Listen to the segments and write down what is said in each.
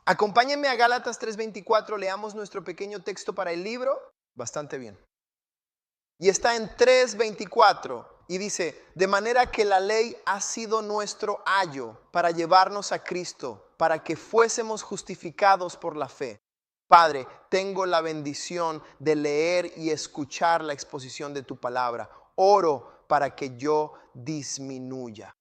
Acompáñenme a Gálatas 3:24, leamos nuestro pequeño texto para el libro. Bastante bien. Y está en 3:24 y dice, de manera que la ley ha sido nuestro ayo para llevarnos a Cristo, para que fuésemos justificados por la fe. Padre, tengo la bendición de leer y escuchar la exposición de tu palabra. Oro para que yo disminuya.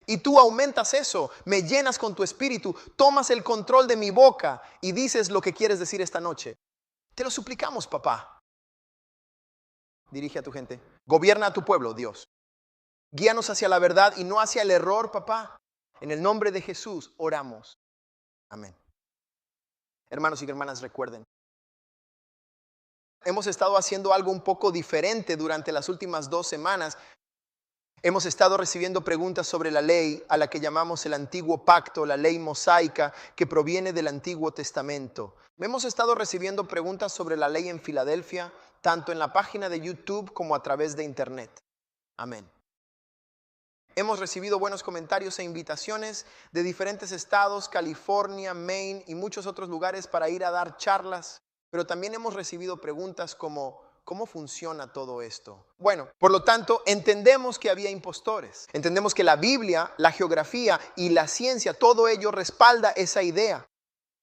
Y tú aumentas eso, me llenas con tu espíritu, tomas el control de mi boca y dices lo que quieres decir esta noche. Te lo suplicamos, papá. Dirige a tu gente. Gobierna a tu pueblo, Dios. Guíanos hacia la verdad y no hacia el error, papá. En el nombre de Jesús oramos. Amén. Hermanos y hermanas, recuerden. Hemos estado haciendo algo un poco diferente durante las últimas 2 semanas. Hemos estado recibiendo preguntas sobre la ley a la que llamamos el Antiguo Pacto, la ley mosaica que proviene del Antiguo Testamento. Hemos estado recibiendo preguntas sobre la ley en Filadelfia, tanto en la página de YouTube como a través de Internet. Amén. Hemos recibido buenos comentarios e invitaciones de diferentes estados, California, Maine y muchos otros lugares para ir a dar charlas, pero también hemos recibido preguntas como ¿cómo funciona todo esto? Bueno, por lo tanto, entendemos que había impostores. Entendemos que la Biblia, la geografía y la ciencia, todo ello respalda esa idea.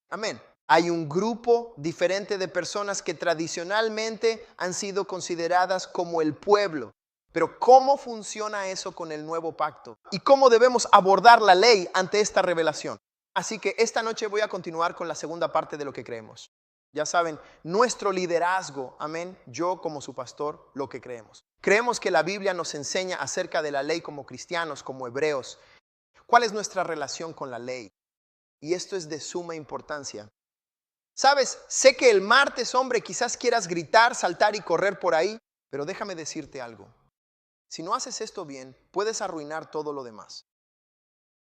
Amén. Hay un grupo diferente de personas que tradicionalmente han sido consideradas como el pueblo. Pero ¿cómo funciona eso con el nuevo pacto? ¿Y cómo debemos abordar la ley ante esta revelación? Así que esta noche voy a continuar con la segunda parte de lo que creemos. Ya saben, nuestro liderazgo, amén, yo como su pastor, lo que creemos. Creemos que la Biblia nos enseña acerca de la ley como cristianos, como hebreos. ¿Cuál es nuestra relación con la ley? Y esto es de suma importancia. Sabes, sé que el martes, hombre, quizás quieras gritar, saltar y correr por ahí, pero déjame decirte algo. Si no haces esto bien, puedes arruinar todo lo demás.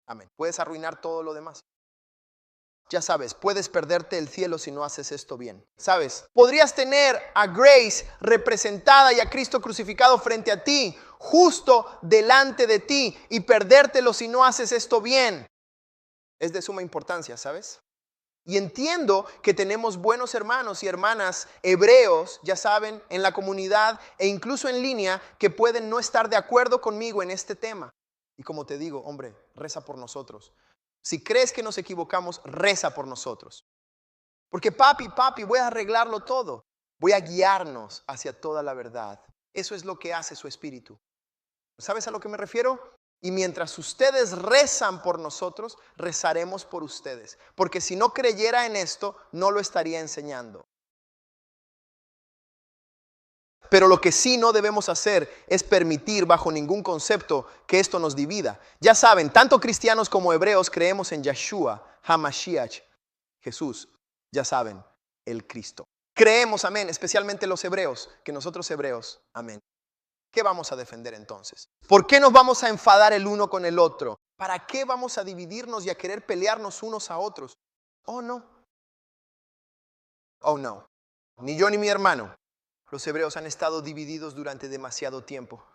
Amén. Puedes arruinar todo lo demás. Ya sabes, puedes perderte el cielo si no haces esto bien. Sabes, podrías tener a Grace representada y a Cristo crucificado frente a ti, justo delante de ti, y perdértelo si no haces esto bien. Es de suma importancia, ¿sabes? Y entiendo que tenemos buenos hermanos y hermanas hebreos, ya saben, en la comunidad e incluso en línea, que pueden no estar de acuerdo conmigo en este tema. Y como te digo, hombre, reza por nosotros. Si crees que nos equivocamos, reza por nosotros. Porque papi, voy a arreglarlo todo. Voy a guiarnos hacia toda la verdad. Eso es lo que hace su espíritu. ¿Sabes a lo que me refiero? Y mientras ustedes rezan por nosotros, rezaremos por ustedes. Porque si no creyera en esto, no lo estaría enseñando. Pero lo que sí no debemos hacer es permitir bajo ningún concepto que esto nos divida. Ya saben, tanto cristianos como hebreos creemos en Yeshua, HaMashiach, Jesús, ya saben, el Cristo. Creemos, amén, especialmente los hebreos, que nosotros hebreos, amén. ¿Qué vamos a defender entonces? ¿Por qué nos vamos a enfadar el uno con el otro? ¿Para qué vamos a dividirnos y a querer pelearnos unos a otros? Oh, no. Oh, no. Ni yo ni mi hermano. Los hebreos han estado divididos durante demasiado tiempo.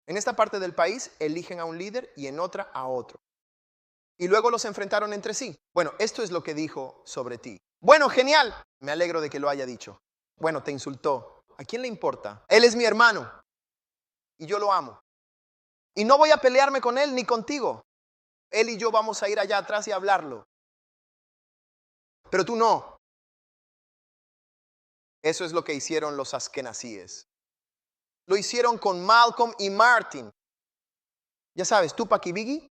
En esta parte del país eligen a un líder y en otra a otro. Y luego los enfrentaron entre sí. Bueno, esto es lo que dijo sobre ti. Bueno, genial. Me alegro de que lo haya dicho. Bueno, te insultó. ¿A quién le importa? Él es mi hermano y yo lo amo. Y no voy a pelearme con él ni contigo. Él y yo vamos a ir allá atrás y hablarlo. Pero tú no. Eso es lo que hicieron los askenazíes. Lo hicieron con Malcolm y Martin. Ya sabes, Tupac y Biggie.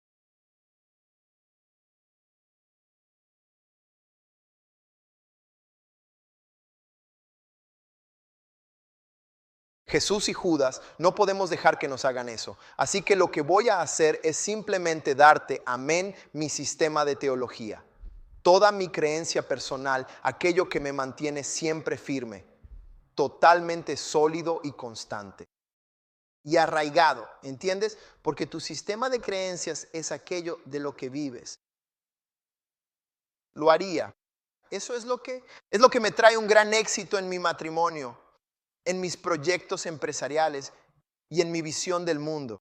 Jesús y Judas, no podemos dejar que nos hagan eso. Así que lo que voy a hacer es simplemente darte, amén, mi sistema de teología. Toda mi creencia personal, aquello que me mantiene siempre firme, totalmente sólido y constante. Y arraigado, ¿entiendes? Porque tu sistema de creencias es aquello de lo que vives. Lo haría. Eso es lo que me trae un gran éxito en mi matrimonio, en mis proyectos empresariales y en mi visión del mundo.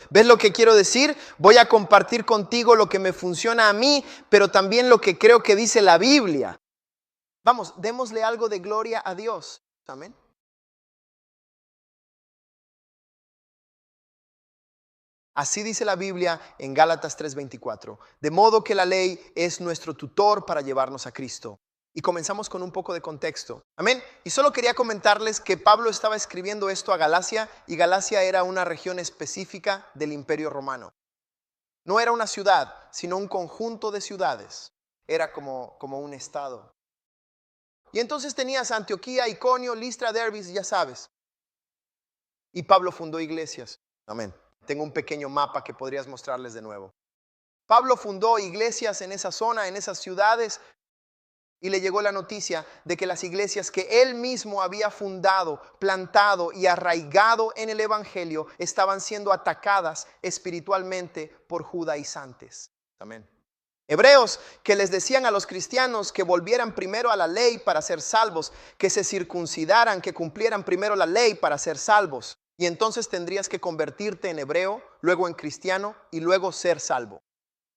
¿Ves lo que quiero decir? Voy a compartir contigo lo que me funciona a mí, pero también lo que creo que dice la Biblia. Vamos, démosle algo de gloria a Dios. Amén. Así dice la Biblia en Gálatas 3:24. De modo que la ley es nuestro tutor para llevarnos a Cristo. Y comenzamos con un poco de contexto. Amén. Y solo quería comentarles que Pablo estaba escribiendo esto a Galacia, y Galacia era una región específica del Imperio Romano. No era una ciudad, sino un conjunto de ciudades. Era como un estado. Y entonces tenías Antioquía, Iconio, Listra, Derbe, ya sabes. Y Pablo fundó iglesias. Amén. Tengo un pequeño mapa que podrías mostrarles de nuevo. Pablo fundó iglesias en esa zona, en esas ciudades, y le llegó la noticia de que las iglesias que él mismo había fundado, plantado y arraigado en el evangelio estaban siendo atacadas espiritualmente por judaizantes. Amén. Hebreos que les decían a los cristianos que volvieran primero a la ley para ser salvos, que se circuncidaran, que cumplieran primero la ley para ser salvos. Y entonces tendrías que convertirte en hebreo, luego en cristiano y luego ser salvo.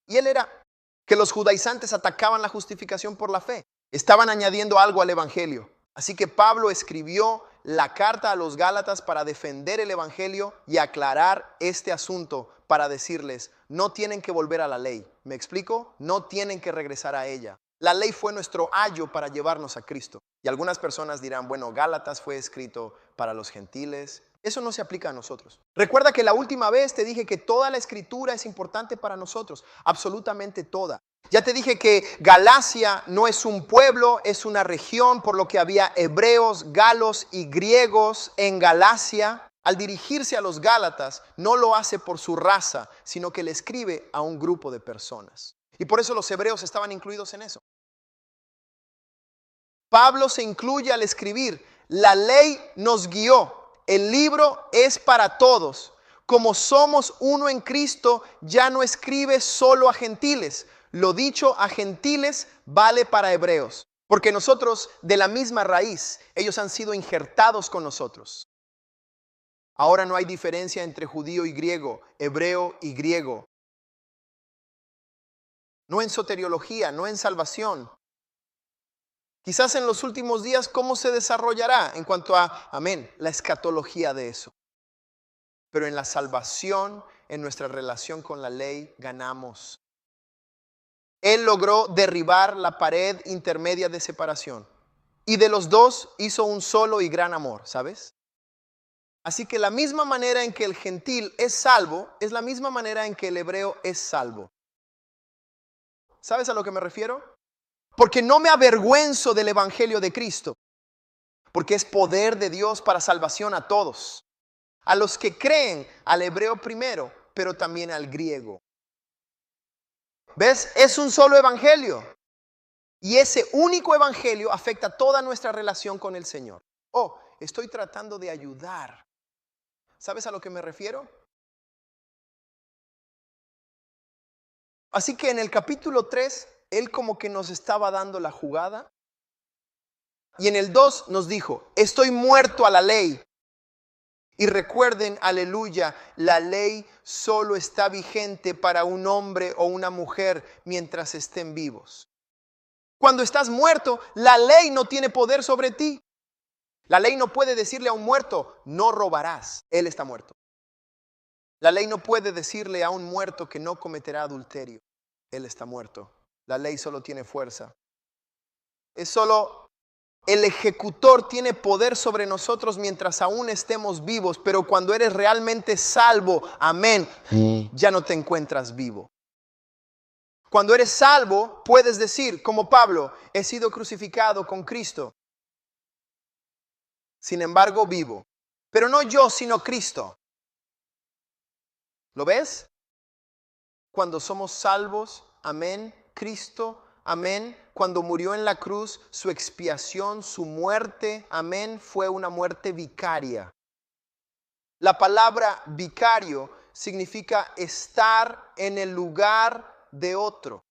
Y él era que los judaizantes atacaban la justificación por la fe. Estaban añadiendo algo al evangelio. Así que Pablo escribió la carta a los Gálatas para defender el evangelio y aclarar este asunto, para decirles, no tienen que volver a la ley. ¿Me explico? No tienen que regresar a ella. La ley fue nuestro ayo para llevarnos a Cristo. Y algunas personas dirán, bueno, Gálatas fue escrito para los gentiles. Eso no se aplica a nosotros. Recuerda que la última vez te dije que toda la escritura es importante para nosotros, absolutamente toda. Ya te dije que Galacia no es un pueblo, es una región, por lo que había hebreos, galos y griegos en Galacia. Al dirigirse a los Gálatas, no lo hace por su raza, sino que le escribe a un grupo de personas. Y por eso los hebreos estaban incluidos en eso. Pablo se incluye al escribir, la ley nos guió. El libro es para todos. Como somos uno en Cristo, ya no escribe solo a gentiles. Lo dicho a gentiles vale para hebreos. Porque nosotros, de la misma raíz, ellos han sido injertados con nosotros. Ahora no hay diferencia entre judío y griego, hebreo y griego. No en soteriología, no en salvación. Quizás en los últimos días, ¿cómo se desarrollará en cuanto a, amén, la escatología de eso? Pero en la salvación, en nuestra relación con la ley, ganamos. Él logró derribar la pared intermedia de separación. Y de los dos hizo un solo y gran amor, ¿sabes? Así que la misma manera en que el gentil es salvo, es la misma manera en que el hebreo es salvo. ¿Sabes a lo que me refiero? Porque no me avergüenzo del evangelio de Cristo, porque es poder de Dios para salvación a todos, a los que creen, al hebreo primero, pero también al griego. ¿Ves? Es un solo evangelio, y ese único evangelio afecta toda nuestra relación con el Señor. Oh, estoy tratando de ayudar. ¿Sabes a lo que me refiero? Así que en el capítulo 3, él como que nos estaba dando la jugada. Y en el 2 nos dijo, estoy muerto a la ley. Y recuerden, aleluya, la ley solo está vigente para un hombre o una mujer mientras estén vivos. Cuando estás muerto, la ley no tiene poder sobre ti. La ley no puede decirle a un muerto, no robarás. Él está muerto. La ley no puede decirle a un muerto que no cometerá adulterio. Él está muerto. La ley solo tiene fuerza. Es solo el ejecutor tiene poder sobre nosotros mientras aún estemos vivos, pero cuando eres realmente salvo, amén, ya no te encuentras vivo. Cuando eres salvo, puedes decir, como Pablo, he sido crucificado con Cristo. Sin embargo, vivo. Pero no yo, sino Cristo. ¿Lo ves? Cuando somos salvos, amén, Cristo, amén. Cuando murió en la cruz, su expiación, su muerte, amén, fue una muerte vicaria. La palabra vicario significa estar en el lugar de otro.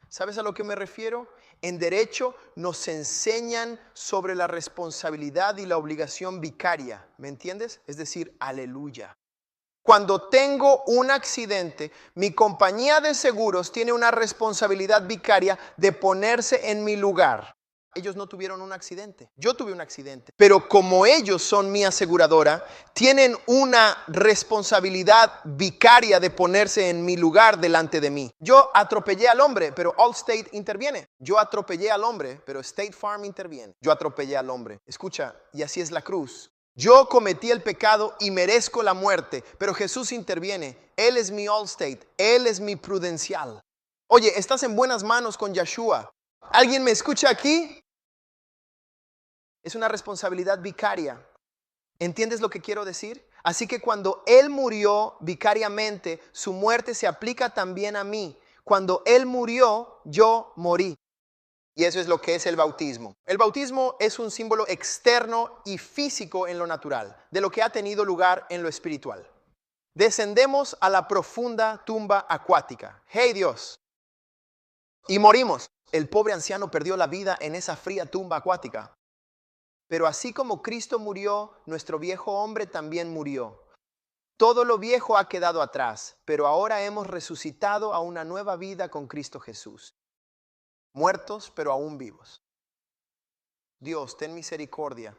¿Sabes a lo que me refiero? En derecho nos enseñan sobre la responsabilidad y la obligación vicaria. ¿Me entiendes? Es decir, aleluya. Cuando tengo un accidente, mi compañía de seguros tiene una responsabilidad vicaria de ponerse en mi lugar. Ellos no tuvieron un accidente, yo tuve un accidente. Pero como ellos son mi aseguradora, tienen una responsabilidad vicaria de ponerse en mi lugar delante de mí. Yo atropellé al hombre, pero Allstate interviene. Yo atropellé al hombre, pero State Farm interviene. Yo atropellé al hombre. Escucha, y así es la cruz. Yo cometí el pecado y merezco la muerte, pero Jesús interviene. Él es mi Allstate, Él es mi prudencial. Oye, estás en buenas manos con Yeshua. ¿Alguien me escucha aquí? Es una responsabilidad vicaria. ¿Entiendes lo que quiero decir? Así que cuando Él murió vicariamente, su muerte se aplica también a mí. Cuando Él murió, yo morí. Y eso es lo que es el bautismo. El bautismo es un símbolo externo y físico en lo natural, de lo que ha tenido lugar en lo espiritual. Descendemos a la profunda tumba acuática. ¡Hey Dios! Y morimos. El pobre anciano perdió la vida en esa fría tumba acuática. Pero así como Cristo murió, nuestro viejo hombre también murió. Todo lo viejo ha quedado atrás, pero ahora hemos resucitado a una nueva vida con Cristo Jesús. Muertos, pero aún vivos. Dios, ten misericordia.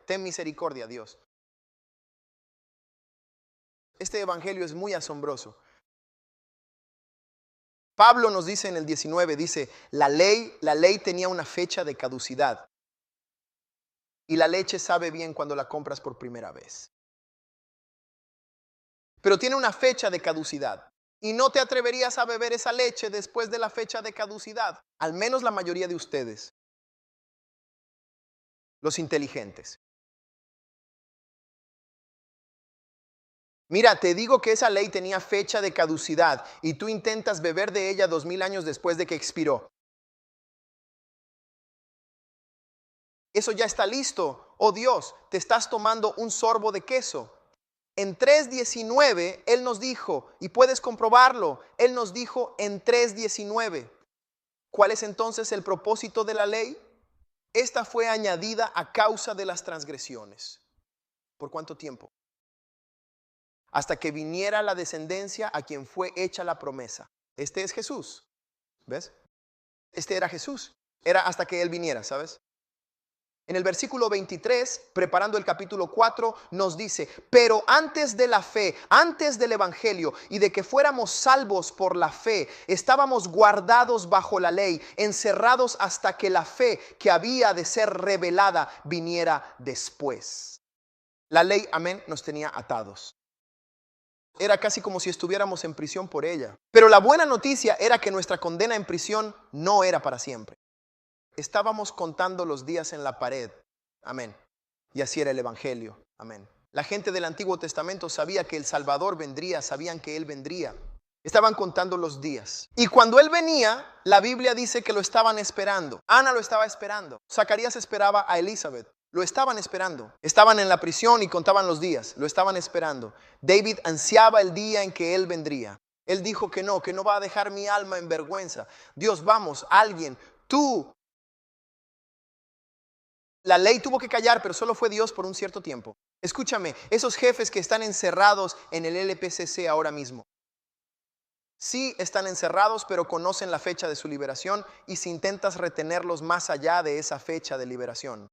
Ten misericordia, Dios. Este evangelio es muy asombroso. Pablo nos dice en el 19, dice, la ley tenía una fecha de caducidad. Y la leche sabe bien cuando la compras por primera vez. Pero tiene una fecha de caducidad. Y no te atreverías a beber esa leche después de la fecha de caducidad. Al menos la mayoría de ustedes. Los inteligentes. Mira, te digo que esa ley tenía fecha de caducidad y tú intentas beber de ella 2000 años después de que expiró. Eso ya está listo. Oh Dios, te estás tomando un sorbo de queso. En 3:19 Él nos dijo, y puedes comprobarlo, Él nos dijo en 3:19. ¿Cuál es entonces el propósito de la ley? Esta fue añadida a causa de las transgresiones. ¿Por cuánto tiempo? Hasta que viniera la descendencia a quien fue hecha la promesa. Este es Jesús. ¿Ves? Este era Jesús. Era hasta que Él viniera, ¿sabes? En el versículo 23, preparando el capítulo 4, nos dice, pero antes de la fe, antes del evangelio y de que fuéramos salvos por la fe, estábamos guardados bajo la ley, encerrados hasta que la fe que había de ser revelada viniera después. La ley, amén, nos tenía atados. Era casi como si estuviéramos en prisión por ella. Pero la buena noticia era que nuestra condena en prisión no era para siempre. Estábamos contando los días en la pared. Amén. Y así era el evangelio. Amén. La gente del Antiguo Testamento sabía que el Salvador vendría, sabían que Él vendría. Estaban contando los días. Y cuando Él venía, la Biblia dice que lo estaban esperando. Ana lo estaba esperando. Zacarías esperaba a Elizabeth. Lo estaban esperando. Estaban en la prisión y contaban los días. Lo estaban esperando. David ansiaba el día en que Él vendría. Él dijo que no va a dejar mi alma en vergüenza. Dios, vamos, alguien, tú. La ley tuvo que callar, pero solo fue Dios por un cierto tiempo. Escúchame, esos jefes que están encerrados en el LPCC ahora mismo. Sí están encerrados, pero conocen la fecha de su liberación y si intentas retenerlos más allá de esa fecha de liberación.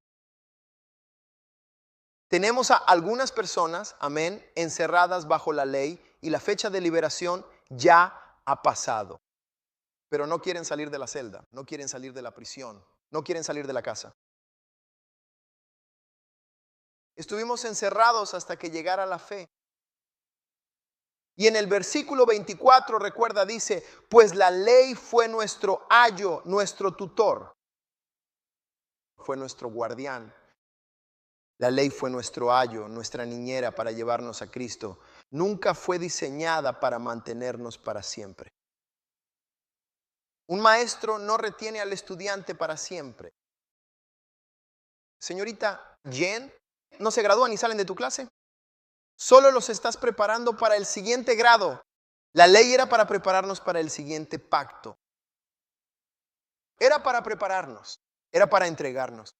Tenemos a algunas personas, amén, encerradas bajo la ley y la fecha de liberación ya ha pasado. Pero no quieren salir de la celda, no quieren salir de la prisión, no quieren salir de la casa. Estuvimos encerrados hasta que llegara la fe. Y en el versículo 24, recuerda, dice, pues la ley fue nuestro ayo, nuestro tutor. Fue nuestro guardián. La ley fue nuestro ayo, nuestra niñera para llevarnos a Cristo. Nunca fue diseñada para mantenernos para siempre. Un maestro no retiene al estudiante para siempre. Señorita Jen, ¿no se gradúan y salen de tu clase? Solo los estás preparando para el siguiente grado. La ley era para prepararnos para el siguiente pacto. Era para prepararnos. Era para entregarnos.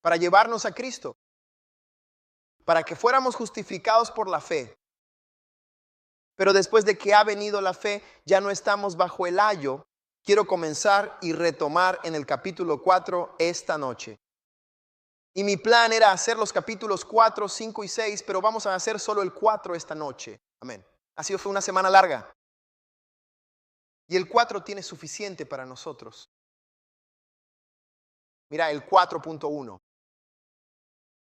Para llevarnos a Cristo. para que fuéramos justificados por la fe. Pero después de que ha venido la fe, ya no estamos bajo el ayo. Quiero comenzar y retomar en el capítulo 4 esta noche. Y mi plan era hacer los capítulos 4, 5 y 6, pero vamos a hacer solo el 4 esta noche. Amén. Fue una semana larga. Y el 4 tiene suficiente para nosotros. Mira, el 4.1.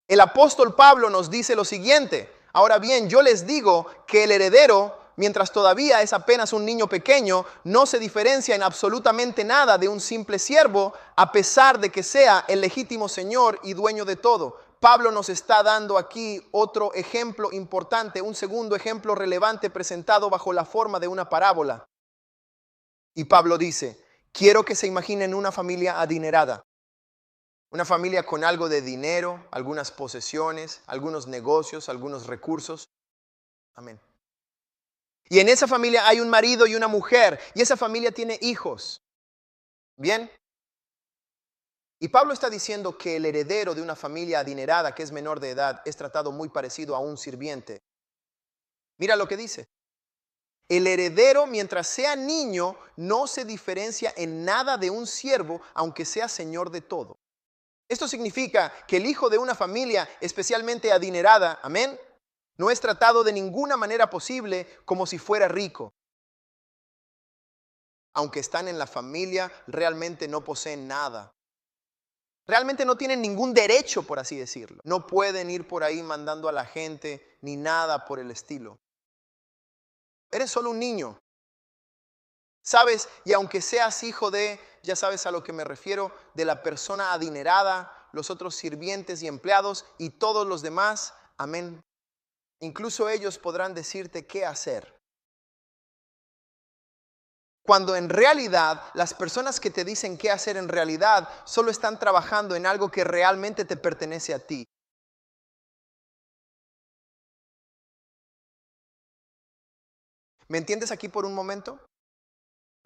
El apóstol Pablo nos dice lo siguiente: ahora bien, yo les digo que el heredero, mientras todavía es apenas un niño pequeño, no se diferencia en absolutamente nada de un simple siervo, a pesar de que sea el legítimo señor y dueño de todo. Pablo nos está dando aquí otro ejemplo importante, un segundo ejemplo relevante presentado bajo la forma de una parábola. Y Pablo dice: quiero que se imaginen una familia adinerada. Una familia con algo de dinero, algunas posesiones, algunos negocios, algunos recursos. Amén. Y en esa familia hay un marido y una mujer, y esa familia tiene hijos. ¿Bien? Y Pablo está diciendo que el heredero de una familia adinerada que es menor de edad es tratado muy parecido a un sirviente. Mira lo que dice. El heredero, mientras sea niño, no se diferencia en nada de un siervo, aunque sea señor de todo. Esto significa que el hijo de una familia especialmente adinerada, amén, no es tratado de ninguna manera posible como si fuera rico. Aunque están en la familia, realmente no poseen nada. Realmente no tienen ningún derecho, por así decirlo. No pueden ir por ahí mandando a la gente ni nada por el estilo. Eres solo un niño. ¿Sabes? Y aunque seas hijo de, ya sabes a lo que me refiero, de la persona adinerada, los otros sirvientes y empleados y todos los demás, amén. Incluso ellos podrán decirte qué hacer. Cuando en realidad las personas que te dicen qué hacer en realidad solo están trabajando en algo que realmente te pertenece a ti. ¿Me entiendes aquí por un momento?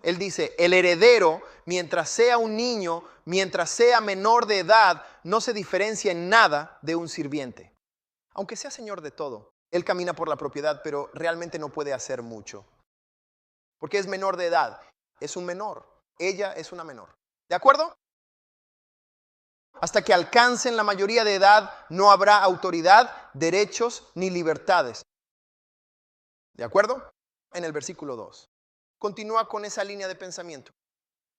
Él dice, el heredero, mientras sea un niño, mientras sea menor de edad, no se diferencia en nada de un sirviente. Aunque sea señor de todo, él camina por la propiedad, pero realmente no puede hacer mucho. Porque es menor de edad, es un menor, ella es una menor. ¿De acuerdo? Hasta que alcancen la mayoría de edad, no habrá autoridad, derechos ni libertades. ¿De acuerdo? En el versículo 2. Continúa con esa línea de pensamiento.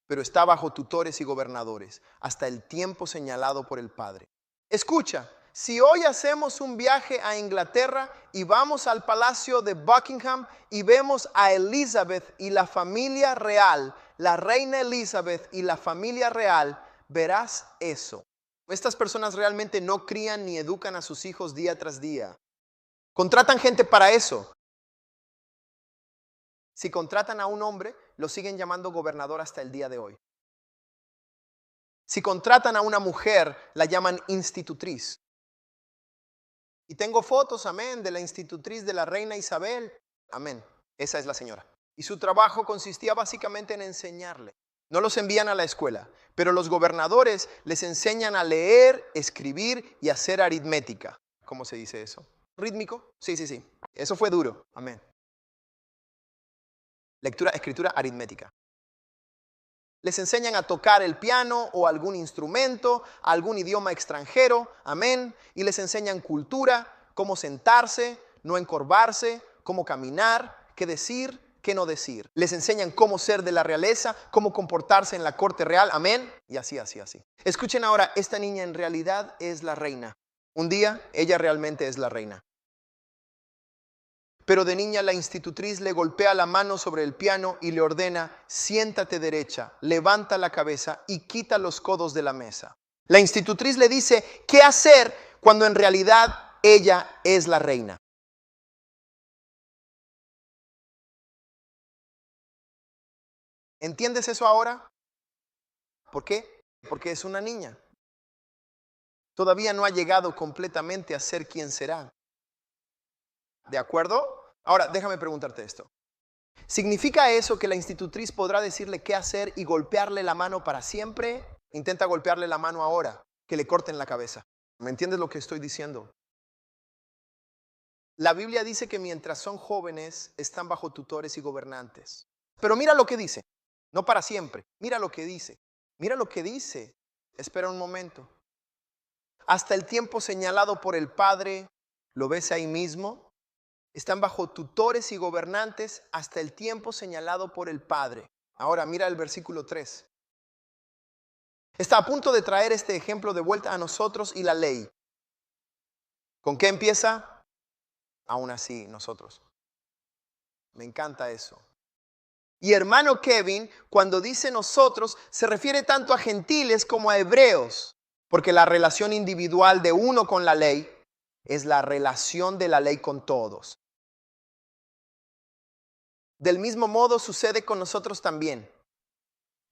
Pero está bajo tutores y gobernadores hasta el tiempo señalado por el Padre. Escucha, si hoy hacemos un viaje a Inglaterra y vamos al palacio de Buckingham y vemos a Elizabeth y la familia real, la reina Elizabeth y la familia real, verás eso. Estas personas realmente no crían ni educan a sus hijos día tras día. Contratan gente para eso. Si contratan a un hombre, lo siguen llamando gobernador hasta el día de hoy. Si contratan a una mujer, la llaman institutriz. Y tengo fotos, amén, de la institutriz de la reina Isabel. Amén, esa es la señora. Y su trabajo consistía básicamente en enseñarle. No los envían a la escuela, pero los gobernadores les enseñan a leer, escribir y hacer aritmética. ¿Cómo se dice eso? ¿Rítmico? Sí. Eso fue duro. Amén. Lectura, escritura, aritmética. Les enseñan a tocar el piano o algún instrumento, algún idioma extranjero, amén. Y les enseñan cultura, cómo sentarse, no encorvarse, cómo caminar, qué decir, qué no decir. Les enseñan cómo ser de la realeza, cómo comportarse en la corte real, amén. Y así. Escuchen ahora, esta niña en realidad es la reina. Un día ella realmente es la reina. Pero de niña la institutriz le golpea la mano sobre el piano y le ordena, siéntate derecha, levanta la cabeza y quita los codos de la mesa. La institutriz le dice qué hacer cuando en realidad ella es la reina. ¿Entiendes eso ahora? ¿Por qué? Porque es una niña. Todavía no ha llegado completamente a ser quien será. ¿De acuerdo? Ahora, déjame preguntarte esto. ¿Significa eso que la institutriz podrá decirle qué hacer y golpearle la mano para siempre? Intenta golpearle la mano ahora, que le corten la cabeza. ¿Me entiendes lo que estoy diciendo? La Biblia dice que mientras son jóvenes están bajo tutores y gobernantes. Pero mira lo que dice, no para siempre. Mira lo que dice. Mira lo que dice. Espera un momento. Hasta el tiempo señalado por el Padre, ¿lo ves ahí mismo? Están bajo tutores y gobernantes hasta el tiempo señalado por el Padre. Ahora mira el versículo 3. Está a punto de traer este ejemplo de vuelta a nosotros y la ley. ¿Con qué empieza? Aún así, nosotros. Me encanta eso. Y hermano Kevin, cuando dice nosotros, se refiere tanto a gentiles como a hebreos, porque la relación individual de uno con la ley es la relación de la ley con todos. Del mismo modo sucede con nosotros también.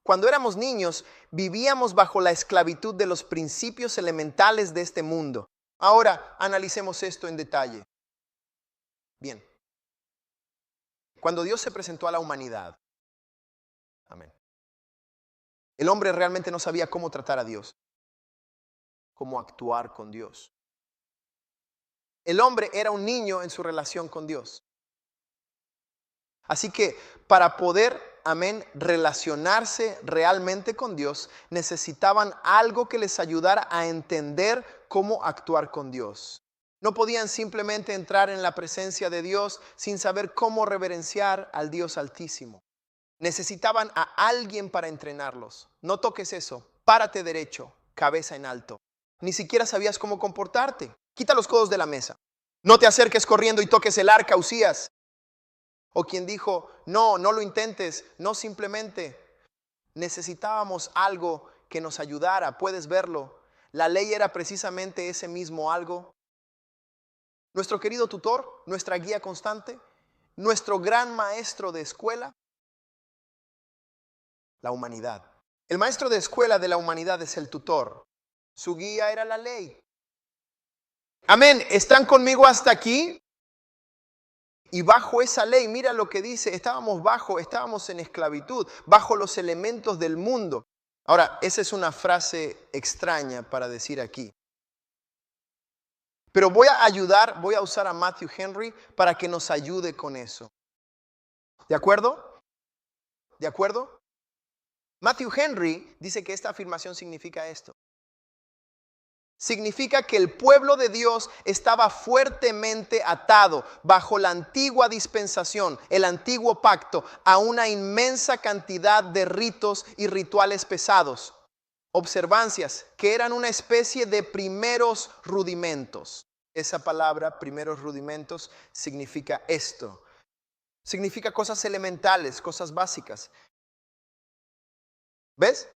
Cuando éramos niños, vivíamos bajo la esclavitud de los principios elementales de este mundo. Ahora, analicemos esto en detalle. Bien. Cuando Dios se presentó a la humanidad, amén, el hombre realmente no sabía cómo tratar a Dios, cómo actuar con Dios. El hombre era un niño en su relación con Dios. Así que para poder, amén, relacionarse realmente con Dios, necesitaban algo que les ayudara a entender cómo actuar con Dios. No podían simplemente entrar en la presencia de Dios sin saber cómo reverenciar al Dios Altísimo. Necesitaban a alguien para entrenarlos. No toques eso, párate derecho, cabeza en alto. Ni siquiera sabías cómo comportarte. Quita los codos de la mesa. No te acerques corriendo y toques el arca, Usías. O quien dijo, no lo intentes, no simplemente. Necesitábamos algo que nos ayudara, puedes verlo. La ley era precisamente ese mismo algo. Nuestro querido tutor, nuestra guía constante, nuestro gran maestro de escuela, la humanidad. El maestro de escuela de la humanidad es el tutor. Su guía era la ley. Amén, ¿están conmigo hasta aquí? Y bajo esa ley, mira lo que dice, estábamos en esclavitud, bajo los elementos del mundo. Ahora, esa es una frase extraña para decir aquí. Pero voy a usar a Matthew Henry para que nos ayude con eso. ¿De acuerdo? ¿De acuerdo? Matthew Henry dice que esta afirmación significa esto. Significa que el pueblo de Dios estaba fuertemente atado bajo la antigua dispensación, el antiguo pacto, a una inmensa cantidad de ritos y rituales pesados, observancias que eran una especie de primeros rudimentos. Esa palabra, primeros rudimentos, significa esto. Significa cosas elementales, cosas básicas. ¿Ves?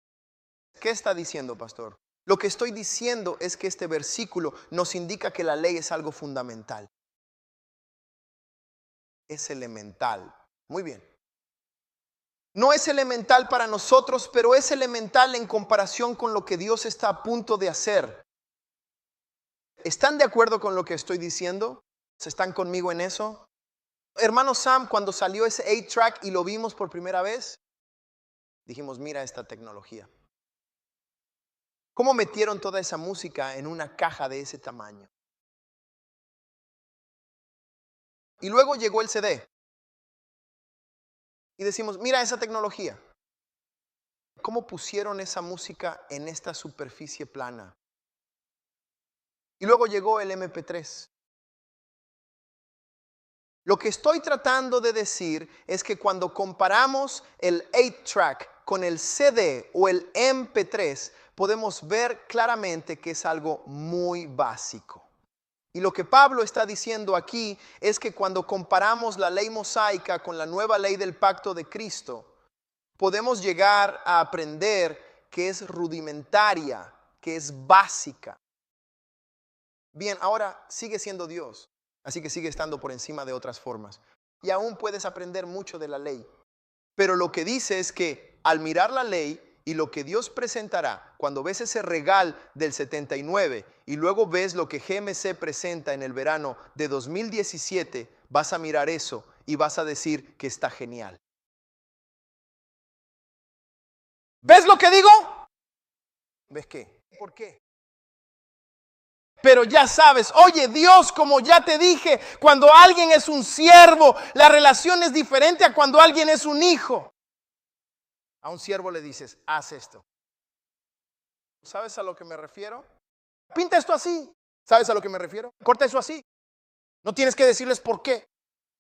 ¿Qué está diciendo, pastor? Lo que estoy diciendo es que este versículo nos indica que la ley es algo fundamental. Es elemental. Muy bien. No es elemental para nosotros, pero es elemental en comparación con lo que Dios está a punto de hacer. ¿Están de acuerdo con lo que estoy diciendo? ¿Están conmigo en eso? Hermano Sam, cuando salió ese 8-track y lo vimos por primera vez, dijimos, mira esta tecnología. ¿Cómo metieron toda esa música en una caja de ese tamaño? Y luego llegó el CD. Y decimos, mira esa tecnología. ¿Cómo pusieron esa música en esta superficie plana? Y luego llegó el MP3. Lo que estoy tratando de decir es que cuando comparamos el 8-track con el CD o el MP3, podemos ver claramente que es algo muy básico. Y lo que Pablo está diciendo aquí es que cuando comparamos la ley mosaica con la nueva ley del pacto de Cristo, podemos llegar a aprender que es rudimentaria, que es básica. Bien, ahora sigue siendo Dios, así que sigue estando por encima de otras formas. Y aún puedes aprender mucho de la ley. Pero lo que dice es que al mirar la ley y lo que Dios presentará, cuando ves ese regal del 79 y luego ves lo que GMC presenta en el verano de 2017, vas a mirar eso y vas a decir que está genial. ¿Ves lo que digo? ¿Ves qué? ¿Por qué? Pero ya sabes, oye, Dios, como ya te dije, cuando alguien es un siervo, la relación es diferente a cuando alguien es un hijo. A un siervo le dices, haz esto. ¿Sabes a lo que me refiero? Pinta esto así. ¿Sabes a lo que me refiero? Corta eso así. No tienes que decirles por qué.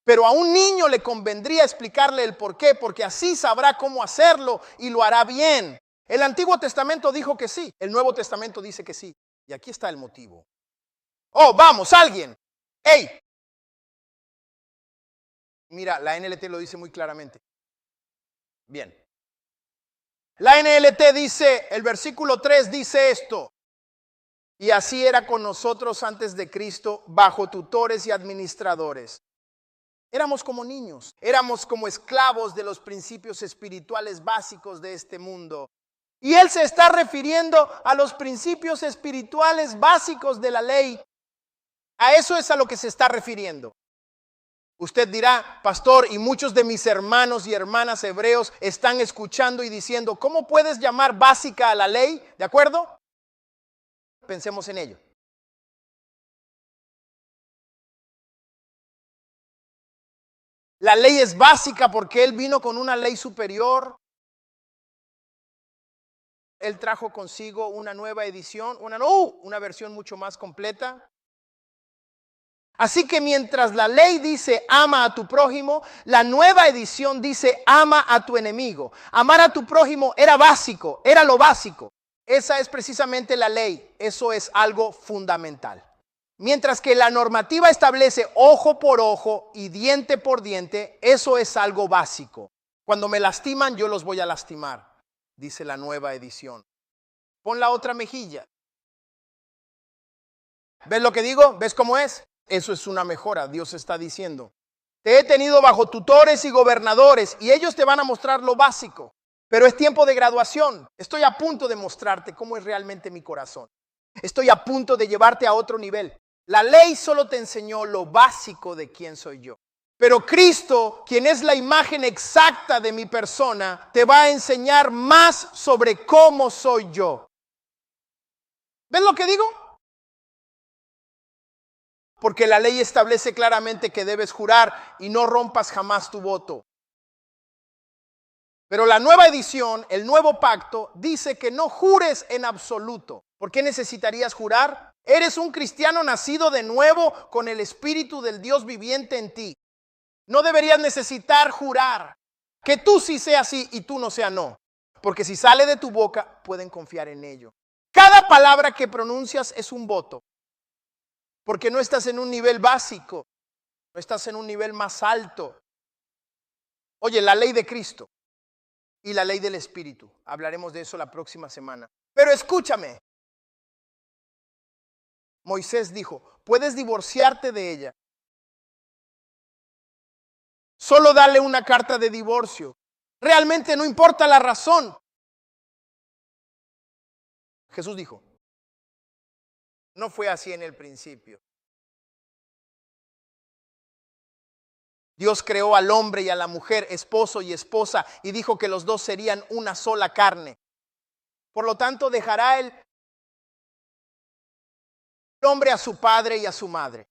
Pero a un niño le convendría explicarle el por qué, porque así sabrá cómo hacerlo y lo hará bien. El Antiguo Testamento dijo que sí, el Nuevo Testamento dice que sí. Y aquí está el motivo. Oh, vamos, alguien. ¡Ey! Mira, la NLT lo dice muy claramente. Bien. La NLT dice, el versículo 3 dice esto. Y así era con nosotros antes de Cristo, bajo tutores y administradores. Éramos como niños, éramos como esclavos de los principios espirituales básicos de este mundo. Y él se está refiriendo a los principios espirituales básicos de la ley. A eso es a lo que se está refiriendo. Usted dirá, pastor, y muchos de mis hermanos y hermanas hebreos están escuchando y diciendo, ¿cómo puedes llamar básica a la ley? ¿De acuerdo? Pensemos en ello. La ley es básica porque Él vino con una ley superior. Él trajo consigo una nueva edición, una versión mucho más completa. Así que mientras la ley dice ama a tu prójimo, la nueva edición dice ama a tu enemigo. Amar a tu prójimo era básico, era lo básico. Esa es precisamente la ley, eso es algo fundamental. Mientras que la normativa establece ojo por ojo y diente por diente, eso es algo básico. Cuando me lastiman, yo los voy a lastimar, dice la nueva edición. Pon la otra mejilla. ¿Ves lo que digo? ¿Ves cómo es? Eso es una mejora, Dios está diciendo. Te he tenido bajo tutores y gobernadores y ellos te van a mostrar lo básico. Pero es tiempo de graduación. Estoy a punto de mostrarte cómo es realmente mi corazón. Estoy a punto de llevarte a otro nivel. La ley solo te enseñó lo básico de quién soy yo. Pero Cristo, quien es la imagen exacta de mi persona, te va a enseñar más sobre cómo soy yo. ¿Ves lo que digo? Porque la ley establece claramente que debes jurar y no rompas jamás tu voto. Pero la nueva edición, el nuevo pacto, dice que no jures en absoluto. ¿Por qué necesitarías jurar? Eres un cristiano nacido de nuevo con el Espíritu del Dios viviente en ti. No deberías necesitar jurar. Que tú sí seas sí y tú no seas no. Porque si sale de tu boca, pueden confiar en ello. Cada palabra que pronuncias es un voto. Porque no estás en un nivel básico. No estás en un nivel más alto. Oye, la ley de Cristo y la ley del Espíritu. Hablaremos de eso la próxima semana. Pero escúchame. Moisés dijo, puedes divorciarte de ella. Solo dale una carta de divorcio. Realmente no importa la razón. Jesús dijo, no fue así en el principio. Dios creó al hombre y a la mujer, esposo y esposa, y dijo que los dos serían una sola carne. Por lo tanto, dejará el hombre a su padre y a su madre.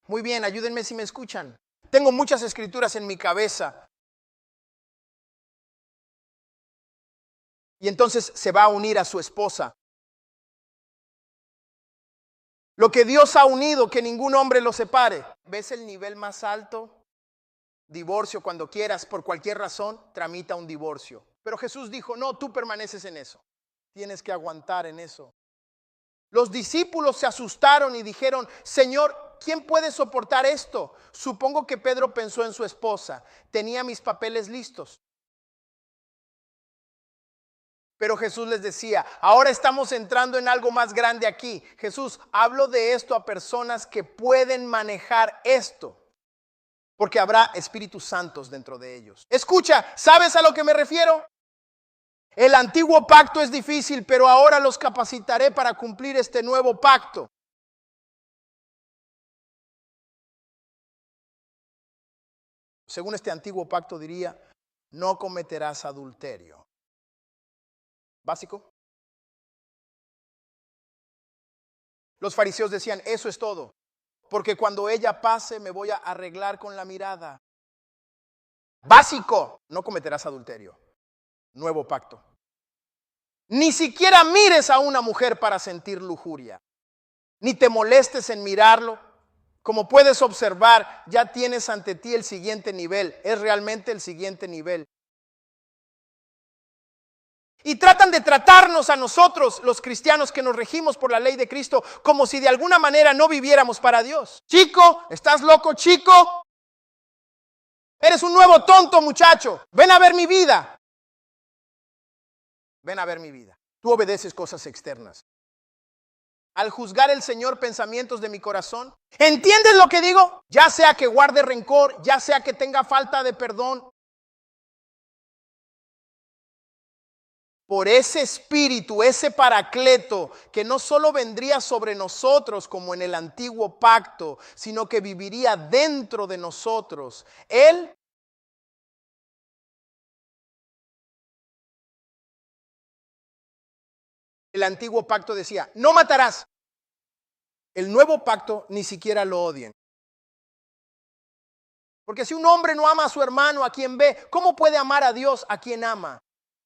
Muy bien, ayúdenme si me escuchan. Tengo muchas escrituras en mi cabeza. Y entonces se va a unir a su esposa. Lo que Dios ha unido, que ningún hombre lo separe. ¿Ves el nivel más alto? Divorcio cuando quieras, por cualquier razón, tramita un divorcio. Pero Jesús dijo, no, tú permaneces en eso. Tienes que aguantar en eso. Los discípulos se asustaron y dijeron, Señor, ¿quién puede soportar esto? Supongo que Pedro pensó en su esposa. Tenía mis papeles listos. Pero Jesús les decía, ahora estamos entrando en algo más grande aquí. Jesús, hablo de esto a personas que pueden manejar esto. Porque habrá espíritus santos dentro de ellos. Escucha, ¿sabes a lo que me refiero? El antiguo pacto es difícil, pero ahora los capacitaré para cumplir este nuevo pacto. Según este antiguo pacto diría, no cometerás adulterio. ¿Básico? Los fariseos decían, eso es todo, porque cuando ella pase me voy a arreglar con la mirada. Básico, no cometerás adulterio. Nuevo pacto. Ni siquiera mires a una mujer para sentir lujuria, ni te molestes en mirarlo. Como puedes observar, ya tienes ante ti el siguiente nivel, es realmente el siguiente nivel. Y tratan de tratarnos a nosotros, los cristianos que nos regimos por la ley de Cristo, como si de alguna manera no viviéramos para Dios. Chico, ¿estás loco, chico? Eres un nuevo tonto, muchacho. Ven a ver mi vida. Ven a ver mi vida. Tú obedeces cosas externas. Al juzgar el Señor pensamientos de mi corazón, ¿entiendes lo que digo? Ya sea que guarde rencor, ya sea que tenga falta de perdón, por ese espíritu, ese paracleto, que no solo vendría sobre nosotros como en el antiguo pacto, sino que viviría dentro de nosotros. Él el antiguo pacto decía, no matarás. El nuevo pacto ni siquiera lo odien. Porque si un hombre no ama a su hermano, a quien ve, ¿cómo puede amar a Dios a quien ama?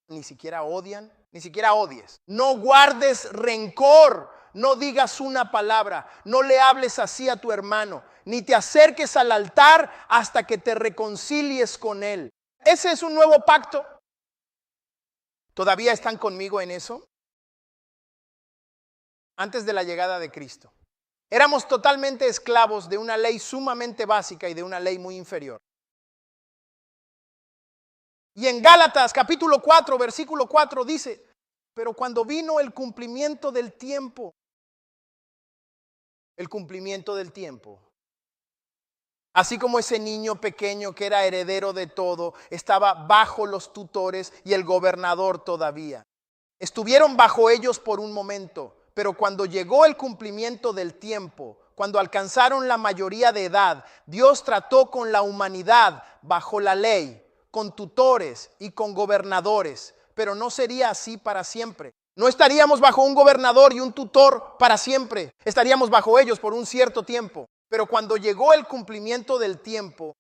Ni siquiera odian, ni siquiera odies. No guardes rencor, no digas una palabra, no le hables así a tu hermano, ni te acerques al altar hasta que te reconcilies con él. Ese es un nuevo pacto. ¿Todavía están conmigo en eso? Antes de la llegada de Cristo, éramos totalmente esclavos de una ley sumamente básica y de una ley muy inferior. Y en Gálatas capítulo 4, versículo 4 dice, pero cuando vino el cumplimiento del tiempo, así como ese niño pequeño que era heredero de todo, estaba bajo los tutores y el gobernador todavía. Estuvieron bajo ellos por un momento, pero cuando llegó el cumplimiento del tiempo, cuando alcanzaron la mayoría de edad, Dios trató con la humanidad bajo la ley, con tutores y con gobernadores, pero no sería así para siempre. No estaríamos bajo un gobernador y un tutor para siempre, estaríamos bajo ellos por un cierto tiempo. Pero cuando llegó el cumplimiento del tiempo,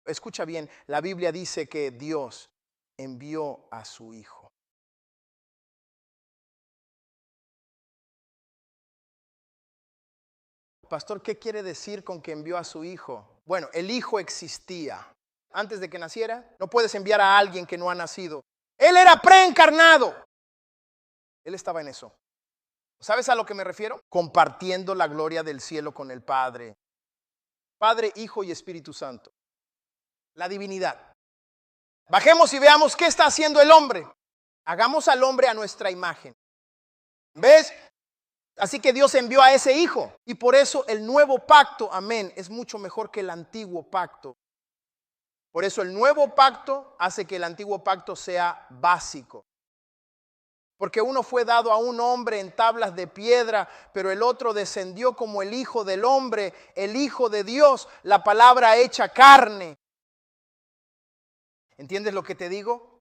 escucha bien, la Biblia dice que Dios envió a su Hijo. Pastor, ¿qué quiere decir con que envió a su Hijo? Bueno, el Hijo existía antes de que naciera. No puedes enviar a alguien que no ha nacido. Él era preencarnado. Él estaba en eso. ¿Sabes a lo que me refiero? Compartiendo la gloria del cielo con el Padre. Padre, Hijo y Espíritu Santo. La divinidad. Bajemos y veamos qué está haciendo el hombre. Hagamos al hombre a nuestra imagen. ¿Ves? Así que Dios envió a ese Hijo. Y por eso el nuevo pacto, amén, es mucho mejor que el antiguo pacto. Por eso el nuevo pacto hace que el antiguo pacto sea básico. Porque uno fue dado a un hombre en tablas de piedra, pero el otro descendió como el Hijo del hombre, el Hijo de Dios, la palabra hecha carne. ¿Entiendes lo que te digo?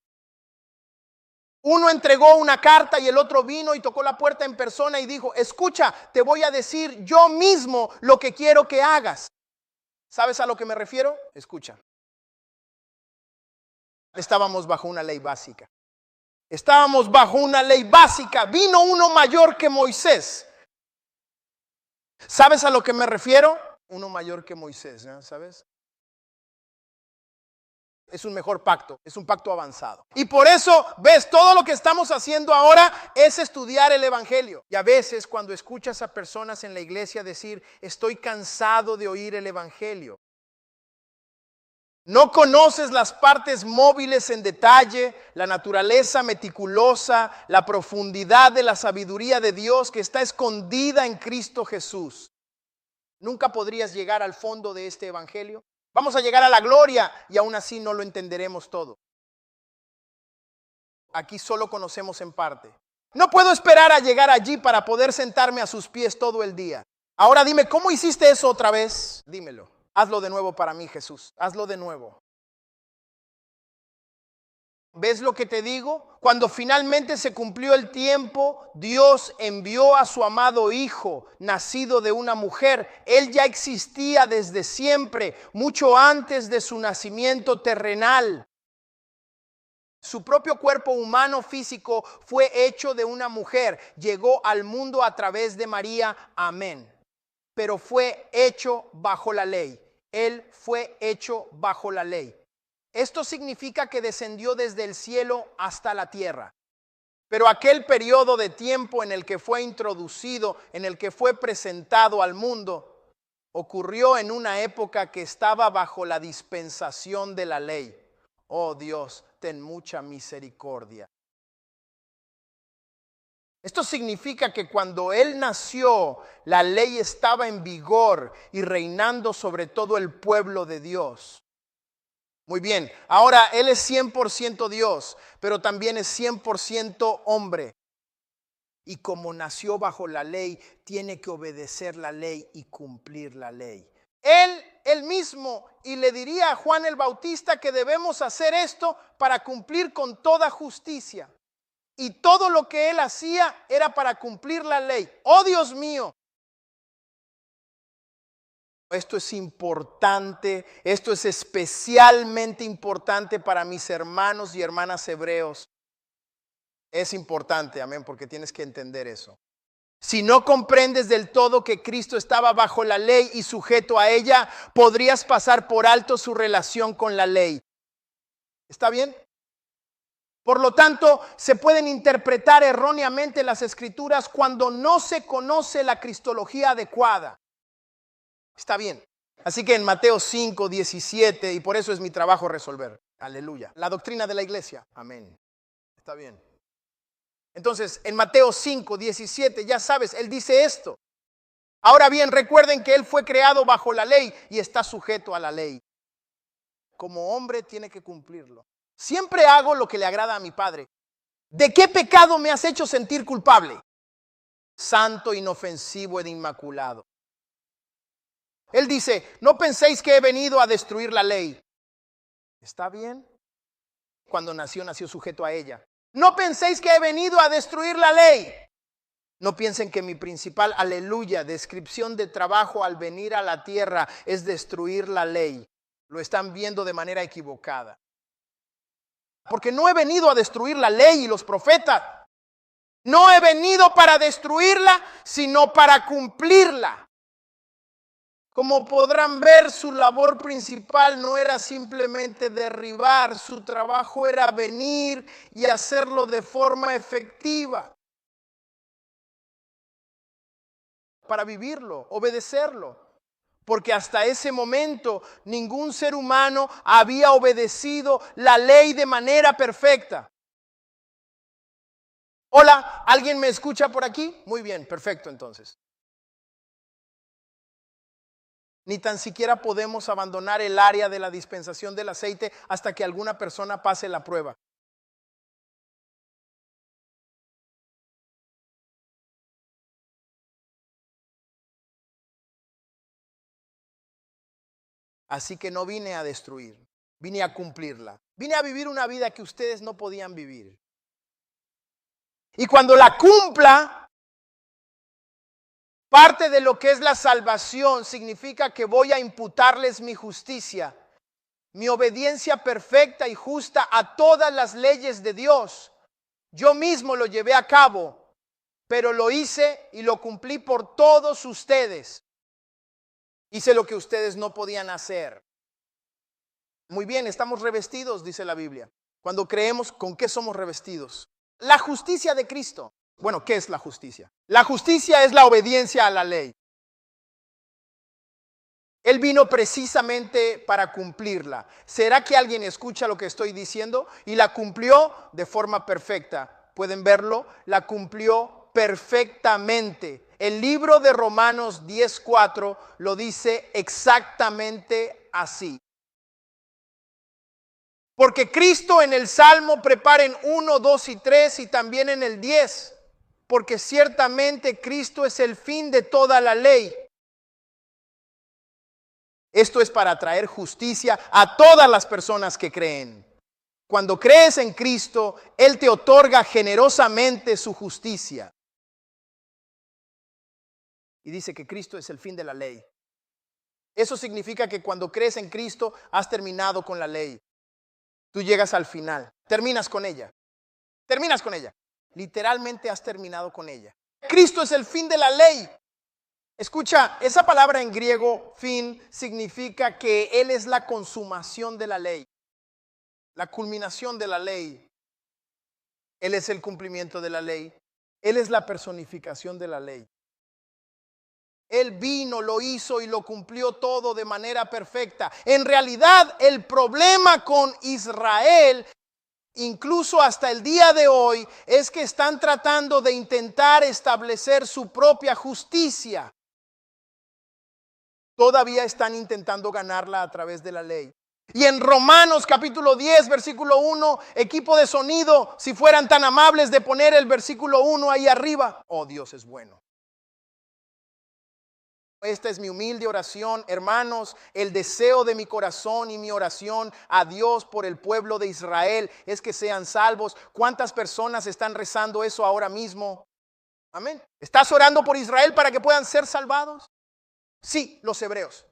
Uno entregó una carta y el otro vino y tocó la puerta en persona y dijo, escucha, te voy a decir yo mismo lo que quiero que hagas. ¿Sabes a lo que me refiero? Escucha. Estábamos bajo una ley básica. Estábamos bajo una ley básica. Vino uno mayor que Moisés. ¿Sabes a lo que me refiero? Uno mayor que Moisés, ¿no? ¿Sabes? Es un mejor pacto, es un pacto avanzado. Y por eso, ves, todo lo que estamos haciendo ahora es estudiar el Evangelio. Y a veces cuando escuchas a personas en la iglesia decir, estoy cansado de oír el Evangelio. No conoces las partes móviles en detalle, la naturaleza meticulosa, la profundidad de la sabiduría de Dios que está escondida en Cristo Jesús. Nunca podrías llegar al fondo de este Evangelio. Vamos a llegar a la gloria y aún así no lo entenderemos todo. Aquí solo conocemos en parte. No puedo esperar a llegar allí para poder sentarme a sus pies todo el día. Ahora dime, ¿cómo hiciste eso otra vez? Dímelo. Hazlo de nuevo para mí, Jesús. Hazlo de nuevo. ¿Ves lo que te digo? Cuando finalmente se cumplió el tiempo, Dios envió a su amado Hijo, nacido de una mujer. Él ya existía desde siempre, mucho antes de su nacimiento terrenal. Su propio cuerpo humano físico fue hecho de una mujer. Llegó al mundo a través de María. Amén. Pero fue hecho bajo la ley. Él fue hecho bajo la ley. Esto significa que descendió desde el cielo hasta la tierra. Pero aquel periodo de tiempo en el que fue introducido, en el que fue presentado al mundo, ocurrió en una época que estaba bajo la dispensación de la ley. Oh Dios, ten mucha misericordia. Esto significa que cuando Él nació, la ley estaba en vigor y reinando sobre todo el pueblo de Dios. Muy bien, ahora Él es 100% Dios, pero también es 100% hombre. Y como nació bajo la ley, tiene que obedecer la ley y cumplir la ley. Él mismo, y le diría a Juan el Bautista que debemos hacer esto para cumplir con toda justicia. Y todo lo que Él hacía era para cumplir la ley. ¡Oh Dios mío! Esto es importante, esto es especialmente importante para mis hermanos y hermanas hebreos. Es importante, amén, porque tienes que entender eso. Si no comprendes del todo que Cristo estaba bajo la ley y sujeto a ella, podrías pasar por alto su relación con la ley. ¿Está bien? Por lo tanto, se pueden interpretar erróneamente las Escrituras cuando no se conoce la cristología adecuada. Está bien. Así que en Mateo 5, 17, y por eso es mi trabajo resolver. Aleluya. La doctrina de la iglesia. Amén. Está bien. Entonces, en Mateo 5, 17, ya sabes, Él dice esto. Ahora bien, recuerden que Él fue creado bajo la ley y está sujeto a la ley. Como hombre tiene que cumplirlo. Siempre hago lo que le agrada a mi Padre. ¿De qué pecado me has hecho sentir culpable? Santo, inofensivo e inmaculado. Él dice, no penséis que he venido a destruir la ley. ¿Está bien? Cuando nació sujeto a ella. No penséis que he venido a destruir la ley. No piensen que mi principal, aleluya, descripción de trabajo al venir a la tierra es destruir la ley. Lo están viendo de manera equivocada. Porque no he venido a destruir la ley y los profetas. No he venido para destruirla, sino para cumplirla. Como podrán ver, su labor principal no era simplemente derribar, su trabajo era venir y hacerlo de forma efectiva. Para vivirlo, obedecerlo. Porque hasta ese momento ningún ser humano había obedecido la ley de manera perfecta. Hola, ¿alguien me escucha por aquí? Muy bien, perfecto entonces. Ni tan siquiera podemos abandonar el área de la dispensación del aceite hasta que alguna persona pase la prueba. Así que no vine a destruir, vine a cumplirla. Vine a vivir una vida que ustedes no podían vivir. Y cuando la cumpla, parte de lo que es la salvación significa que voy a imputarles mi justicia, mi obediencia perfecta y justa a todas las leyes de Dios. Yo mismo lo llevé a cabo, pero lo hice y lo cumplí por todos ustedes. Hice lo que ustedes no podían hacer. Muy bien, estamos revestidos, dice la Biblia. Cuando creemos, ¿con qué somos revestidos? La justicia de Cristo. Bueno, ¿qué es la justicia? La justicia es la obediencia a la ley. Él vino precisamente para cumplirla. ¿Será que alguien escucha lo que estoy diciendo? Y la cumplió de forma perfecta. ¿Pueden verlo? La cumplió perfectamente. El libro de Romanos 10:4 lo dice exactamente así. Porque Cristo en el Salmo prepara en 1, 2 y 3 y también en el 10. Porque ciertamente Cristo es el fin de toda la ley. Esto es para traer justicia a todas las personas que creen. Cuando crees en Cristo, Él te otorga generosamente su justicia. Y dice que Cristo es el fin de la ley. Eso significa que cuando crees en Cristo, has terminado con la ley. Tú llegas al final, terminas con ella. Terminas con ella. Literalmente has terminado con ella. Cristo es el fin de la ley. Escucha, esa palabra en griego, fin, significa que Él es la consumación de la ley. La culminación de la ley. Él es el cumplimiento de la ley. Él es la personificación de la ley. Él vino, lo hizo y lo cumplió todo de manera perfecta. En realidad, el problema con Israel, incluso hasta el día de hoy, es que están tratando de intentar establecer su propia justicia. Todavía están intentando ganarla a través de la ley. Y en Romanos capítulo 10, versículo 1, equipo de sonido, si fueran tan amables de poner el versículo 1 ahí arriba. Oh, Dios es bueno. Esta es mi humilde oración, hermanos, el deseo de mi corazón y mi oración a Dios por el pueblo de Israel es que sean salvos. ¿Cuántas personas están rezando eso ahora mismo? Amén. ¿Estás orando por Israel para que puedan ser salvados? Sí, los hebreos.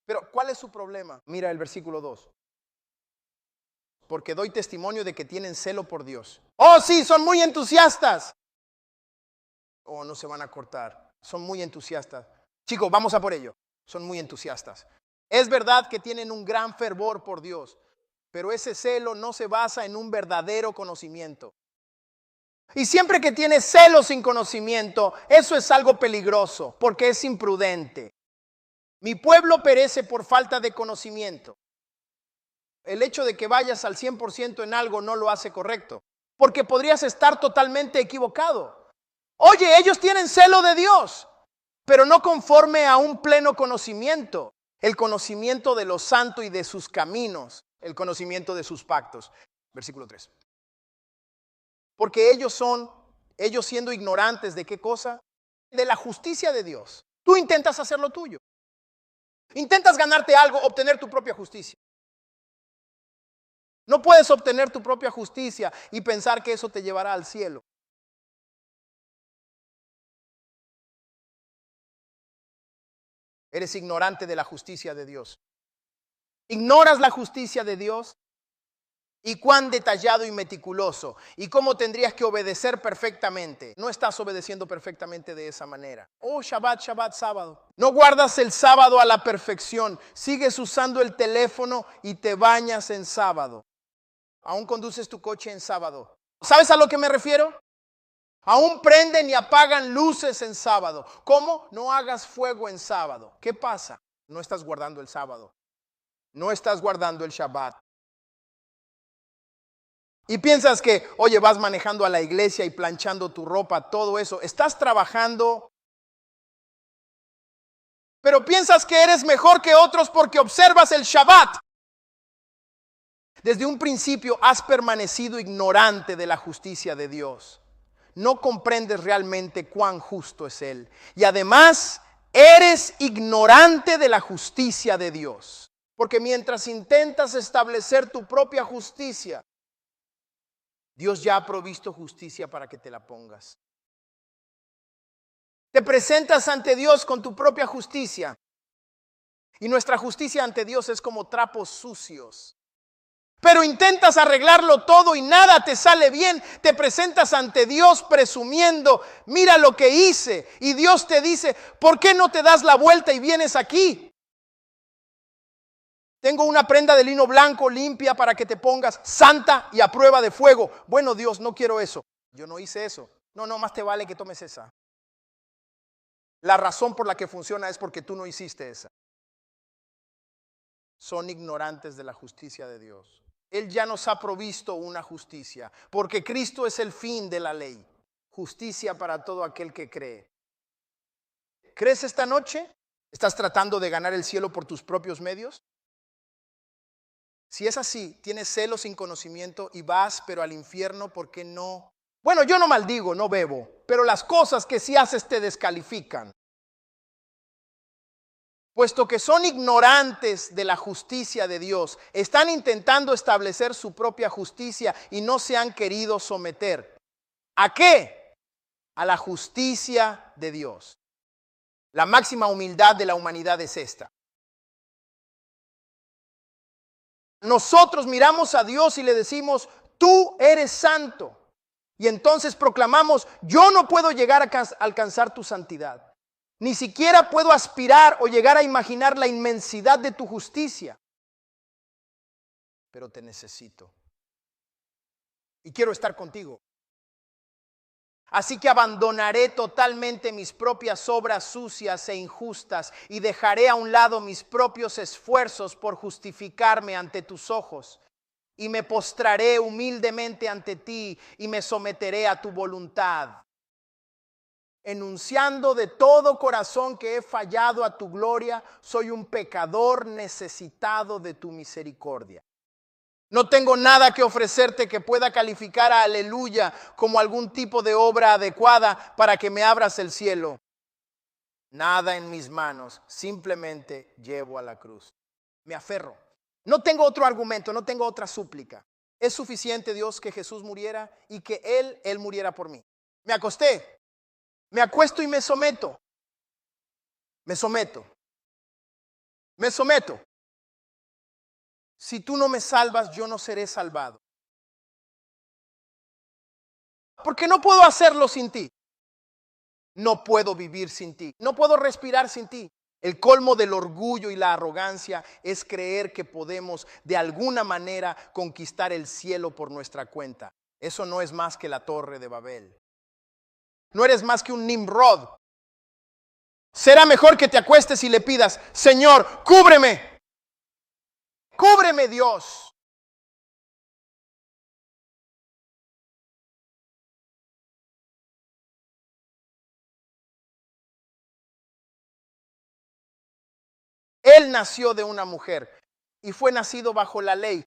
Pero ¿cuál es su problema? Mira el versículo 2. Porque doy testimonio de que tienen celo por Dios. Oh, sí, son muy entusiastas. Oh, no se van a cortar. Son muy entusiastas. Chicos, vamos a por ello. Son muy entusiastas. Es verdad que tienen un gran fervor por Dios, pero ese celo no se basa en un verdadero conocimiento. Y siempre que tienes celo sin conocimiento, eso es algo peligroso, porque es imprudente. Mi pueblo perece por falta de conocimiento. El hecho de que vayas al 100% en algo no lo hace correcto, porque podrías estar totalmente equivocado. Oye, ellos tienen celo de Dios, pero no conforme a un pleno conocimiento, el conocimiento de lo santo y de sus caminos, el conocimiento de sus pactos. Versículo 3. Porque ellos siendo ignorantes de qué cosa, de la justicia de Dios. Tú intentas hacer lo tuyo. Intentas ganarte algo, obtener tu propia justicia. No puedes obtener tu propia justicia y pensar que eso te llevará al cielo. Eres ignorante de la justicia de Dios. Ignoras la justicia de Dios y cuán detallado y meticuloso y cómo tendrías que obedecer perfectamente. No estás obedeciendo perfectamente de esa manera. Oh, Shabbat, sábado. No guardas el sábado a la perfección. Sigues usando el teléfono y te bañas en sábado. Aún conduces tu coche en sábado. ¿Sabes a lo que me refiero? Aún prenden y apagan luces en sábado. ¿Cómo? No hagas fuego en sábado. ¿Qué pasa? No estás guardando el sábado. No estás guardando el Shabbat. Y piensas que, oye, vas manejando a la iglesia y planchando tu ropa, todo eso. Estás trabajando. Pero piensas que eres mejor que otros porque observas el Shabbat. Desde un principio has permanecido ignorante de la justicia de Dios. No comprendes realmente cuán justo es Él. Y además, eres ignorante de la justicia de Dios. Porque mientras intentas establecer tu propia justicia, Dios ya ha provisto justicia para que te la pongas. Te presentas ante Dios con tu propia justicia. Y nuestra justicia ante Dios es como trapos sucios. Pero intentas arreglarlo todo y nada te sale bien. Te presentas ante Dios presumiendo, mira lo que hice. Y Dios te dice, ¿por qué no te das la vuelta y vienes aquí? Tengo una prenda de lino blanco limpia para que te pongas santa y a prueba de fuego. Bueno, Dios, no quiero eso. Yo no hice eso. No, más te vale que tomes esa. La razón por la que funciona es porque tú no hiciste esa. Son ignorantes de la justicia de Dios. Él ya nos ha provisto una justicia, porque Cristo es el fin de la ley. Justicia para todo aquel que cree. ¿Crees esta noche? ¿Estás tratando de ganar el cielo por tus propios medios? Si es así, tienes celo sin conocimiento y vas, pero al infierno, ¿por qué no? Bueno, yo no maldigo, no bebo, pero las cosas que sí haces te descalifican. puesto que son ignorantes de la justicia de Dios, están intentando establecer su propia justicia y no se han querido someter. ¿A qué? A la justicia de Dios. La máxima humildad de la humanidad es esta. Nosotros miramos a Dios y le decimos, tú eres santo. Y entonces proclamamos, yo no puedo llegar a alcanzar tu santidad. Ni siquiera puedo aspirar o llegar a imaginar la inmensidad de tu justicia. Pero te necesito. Y quiero estar contigo. Así que abandonaré totalmente mis propias obras sucias e injustas y dejaré a un lado mis propios esfuerzos por justificarme ante tus ojos. Y me postraré humildemente ante ti y me someteré a tu voluntad, enunciando de todo corazón que he fallado a tu gloria, soy un pecador necesitado de tu misericordia. No tengo nada que ofrecerte que pueda calificar a Aleluya como algún tipo de obra adecuada para que me abras el cielo. Nada en mis manos, simplemente llevo a la cruz. Me aferro. No tengo otro argumento, no tengo otra súplica. Es suficiente, Dios, que Jesús muriera y que Él muriera por mí. Me acosté, me acuesto y me someto. Me someto. Me someto. Si tú no me salvas, yo no seré salvado. Porque no puedo hacerlo sin ti. No puedo vivir sin ti. No puedo respirar sin ti. El colmo del orgullo y la arrogancia es creer que podemos de alguna manera conquistar el cielo por nuestra cuenta. Eso no es más que la Torre de Babel. No eres más que un Nimrod. Será mejor que te acuestes y le pidas, Señor, cúbreme. Cúbreme, Dios. Él nació de una mujer y fue nacido bajo la ley.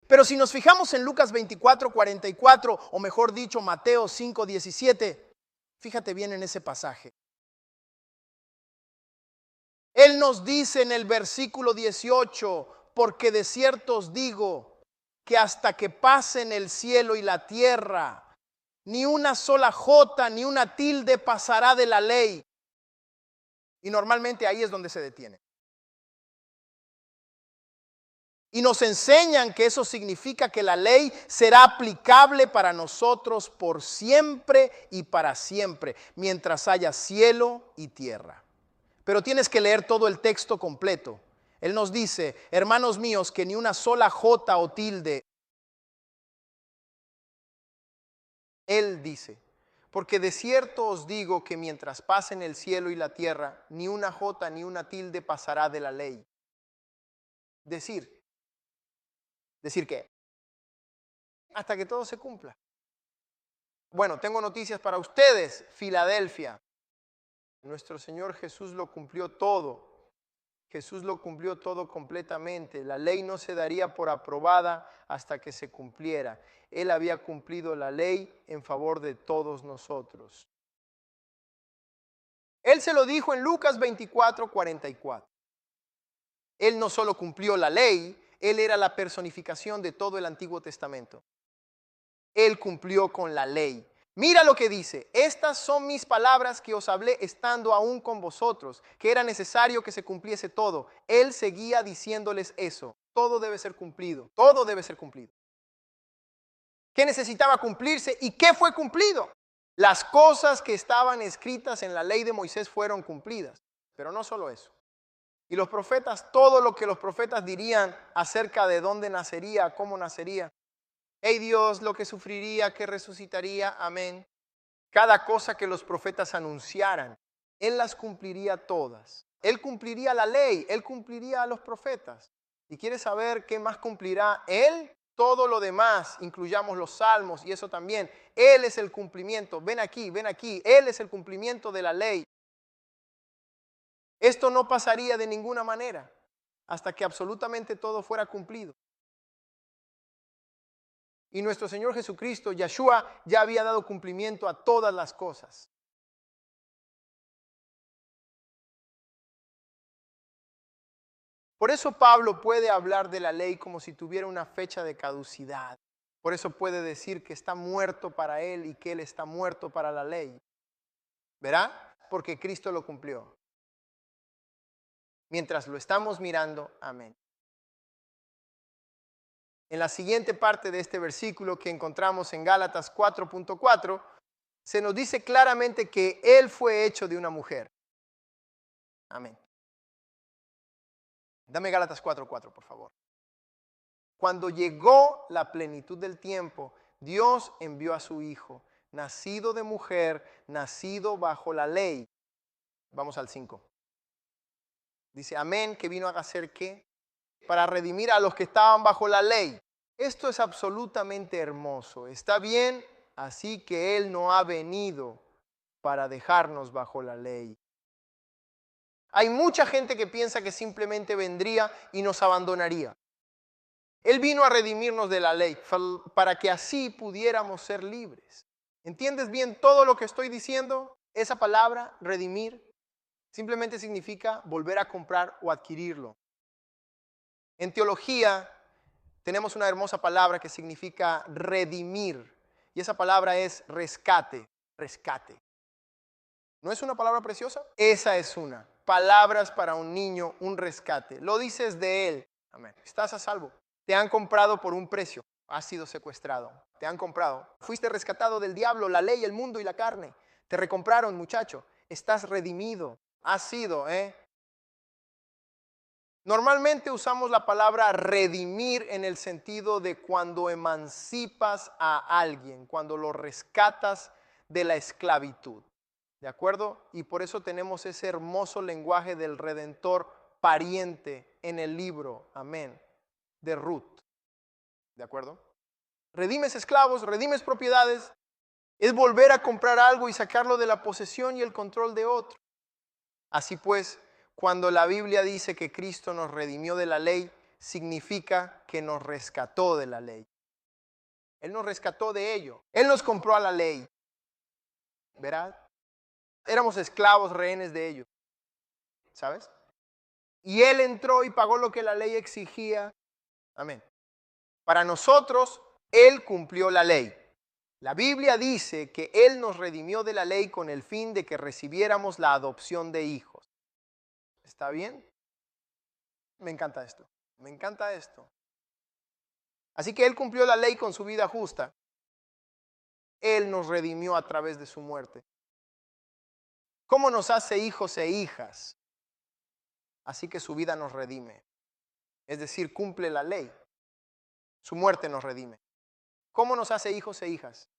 Pero si nos fijamos en Lucas 24:44, o mejor dicho, Mateo 5:17, fíjate bien en ese pasaje. Él nos dice en el versículo 18, porque de cierto os digo que hasta que pasen el cielo y la tierra, ni una sola jota ni una tilde pasará de la ley. Y normalmente ahí es donde se detiene. Y nos enseñan que eso significa que la ley será aplicable para nosotros por siempre y para siempre, mientras haya cielo y tierra. Pero tienes que leer todo el texto completo. Él nos dice, hermanos míos, que ni una sola jota o tilde. Él dice, porque de cierto os digo que mientras pasen el cielo y la tierra, ni una jota ni una tilde pasará de la ley. ¿Decir qué? Hasta que todo se cumpla. Bueno, tengo noticias para ustedes, Filadelfia. Nuestro Señor Jesús lo cumplió todo. Jesús lo cumplió todo completamente. La ley no se daría por aprobada hasta que se cumpliera. Él había cumplido la ley en favor de todos nosotros. Él se lo dijo en Lucas 24:44. Él no solo cumplió la ley, Él era la personificación de todo el Antiguo Testamento. Él cumplió con la ley. Mira lo que dice, estas son mis palabras que os hablé estando aún con vosotros, que era necesario que se cumpliese todo. Él seguía diciéndoles eso, todo debe ser cumplido, todo debe ser cumplido. ¿Qué necesitaba cumplirse y qué fue cumplido? Las cosas que estaban escritas en la ley de Moisés fueron cumplidas, pero no solo eso. Y los profetas, todo lo que los profetas dirían acerca de dónde nacería, cómo nacería. Hey Dios, lo que sufriría, que resucitaría, amén. Cada cosa que los profetas anunciaran, Él las cumpliría todas. Él cumpliría la ley, Él cumpliría a los profetas. ¿Y quieres saber qué más cumplirá Él? Todo lo demás, incluyamos los salmos y eso también. Él es el cumplimiento. Ven aquí, Él es el cumplimiento de la ley. Esto no pasaría de ninguna manera hasta que absolutamente todo fuera cumplido. Y nuestro Señor Jesucristo, Yeshua, ya había dado cumplimiento a todas las cosas. Por eso Pablo puede hablar de la ley como si tuviera una fecha de caducidad. Por eso puede decir que está muerto para él y que él está muerto para la ley. ¿Verá? Porque Cristo lo cumplió. Mientras lo estamos mirando, amén. En la siguiente parte de este versículo que encontramos en Gálatas 4.4, se nos dice claramente que él fue hecho de una mujer. Amén. Dame Gálatas 4.4, por favor. Cuando llegó la plenitud del tiempo, Dios envió a su Hijo, nacido de mujer, nacido bajo la ley. Vamos al 5. Dice, amén, que vino a hacer ¿qué? Para redimir a los que estaban bajo la ley. Esto es absolutamente hermoso. Está bien, así que Él no ha venido para dejarnos bajo la ley. Hay mucha gente que piensa que simplemente vendría y nos abandonaría. Él vino a redimirnos de la ley para que así pudiéramos ser libres. ¿Entiendes bien todo lo que estoy diciendo? Esa palabra, redimir, simplemente significa volver a comprar o adquirirlo. En teología tenemos una hermosa palabra que significa redimir. Y esa palabra es rescate, rescate. ¿No es una palabra preciosa? Esa es una. Palabras para un niño, un rescate. Lo dices de él. Amén. Estás a salvo. Te han comprado por un precio. Has sido secuestrado. Te han comprado. Fuiste rescatado del diablo, la ley, el mundo y la carne. Te recompraron, muchacho. Estás redimido. Has sido, Normalmente usamos la palabra redimir en el sentido de cuando emancipas a alguien, cuando lo rescatas de la esclavitud. ¿De acuerdo? Y por eso tenemos ese hermoso lenguaje del Redentor pariente en el libro, amén, de Ruth. ¿De acuerdo? Redimes esclavos, redimes propiedades, es volver a comprar algo y sacarlo de la posesión y el control de otro. Así pues, cuando la Biblia dice que Cristo nos redimió de la ley, significa que nos rescató de la ley. Él nos rescató de ello. Él nos compró a la ley. ¿Verdad? Éramos esclavos, rehenes de ellos. ¿Sabes? Y Él entró y pagó lo que la ley exigía. Amén. Para nosotros, Él cumplió la ley. La Biblia dice que Él nos redimió de la ley con el fin de que recibiéramos la adopción de hijos. ¿Está bien? Me encanta esto. Me encanta esto. Así que Él cumplió la ley con su vida justa. Él nos redimió a través de su muerte. ¿Cómo nos hace hijos e hijas? Así que su vida nos redime. Es decir, cumple la ley. Su muerte nos redime. ¿Cómo nos hace hijos e hijas?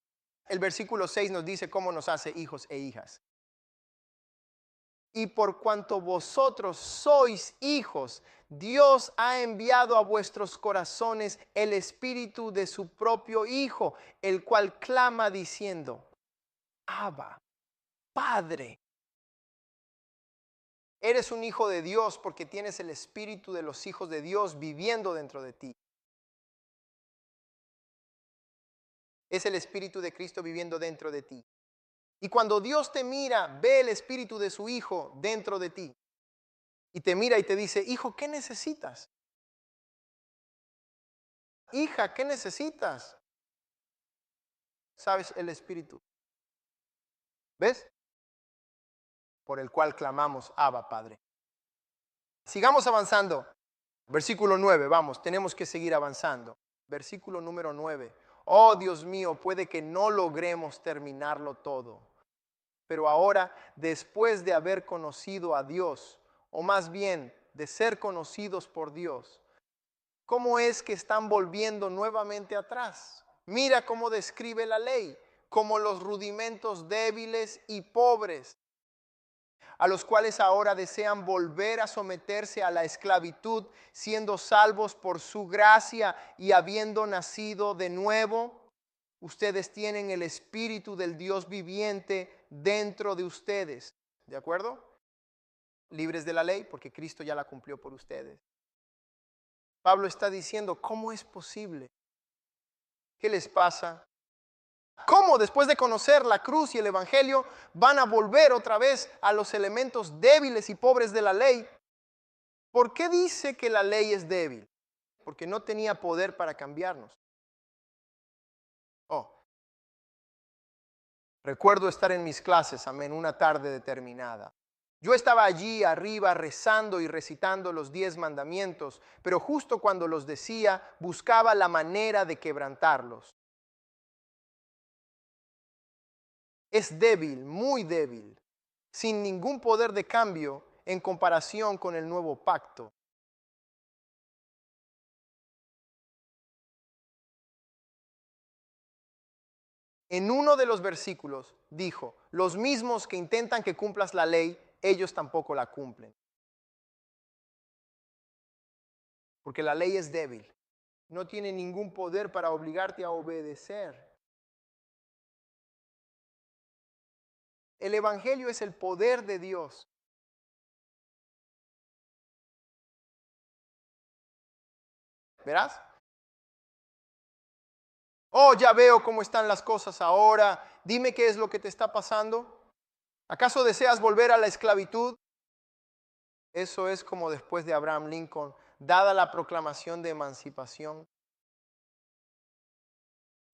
El versículo 6 nos dice cómo nos hace hijos e hijas. Y por cuanto vosotros sois hijos, Dios ha enviado a vuestros corazones el espíritu de su propio Hijo, el cual clama diciendo, Abba, Padre. Eres un hijo de Dios porque tienes el espíritu de los hijos de Dios viviendo dentro de ti. Es el espíritu de Cristo viviendo dentro de ti. Y cuando Dios te mira, ve el espíritu de su Hijo dentro de ti. Y te mira y te dice, hijo, ¿qué necesitas? Hija, ¿qué necesitas? ¿Sabes? El espíritu. ¿Ves? Por el cual clamamos, Abba, Padre. Sigamos avanzando. Versículo 9, vamos, tenemos que seguir avanzando. Versículo número 9. Oh, Dios mío, puede que no logremos terminarlo todo. Pero ahora, después de haber conocido a Dios, o más bien de ser conocidos por Dios, ¿cómo es que están volviendo nuevamente atrás? Mira cómo describe la ley, como los rudimentos débiles y pobres, a los cuales ahora desean volver a someterse a la esclavitud, siendo salvos por su gracia y habiendo nacido de nuevo. Ustedes tienen el espíritu del Dios viviente dentro de ustedes. ¿De acuerdo? Libres de la ley porque Cristo ya la cumplió por ustedes. Pablo está diciendo, ¿cómo es posible? ¿Qué les pasa? ¿Cómo después de conocer la cruz y el evangelio van a volver otra vez a los elementos débiles y pobres de la ley? ¿Por qué dice que la ley es débil? Porque no tenía poder para cambiarnos. Oh, recuerdo estar en mis clases, amén, una tarde determinada. Yo estaba allí arriba rezando y recitando los 10 mandamientos, pero justo cuando los decía, buscaba la manera de quebrantarlos. Es débil, muy débil, sin ningún poder de cambio en comparación con el nuevo pacto. En uno de los versículos dijo, los mismos que intentan que cumplas la ley, ellos tampoco la cumplen. Porque la ley es débil, no tiene ningún poder para obligarte a obedecer. El Evangelio es el poder de Dios. ¿Verás? Oh, ya veo cómo están las cosas ahora. Dime qué es lo que te está pasando. ¿Acaso deseas volver a la esclavitud? Eso es como después de Abraham Lincoln, dada la proclamación de emancipación,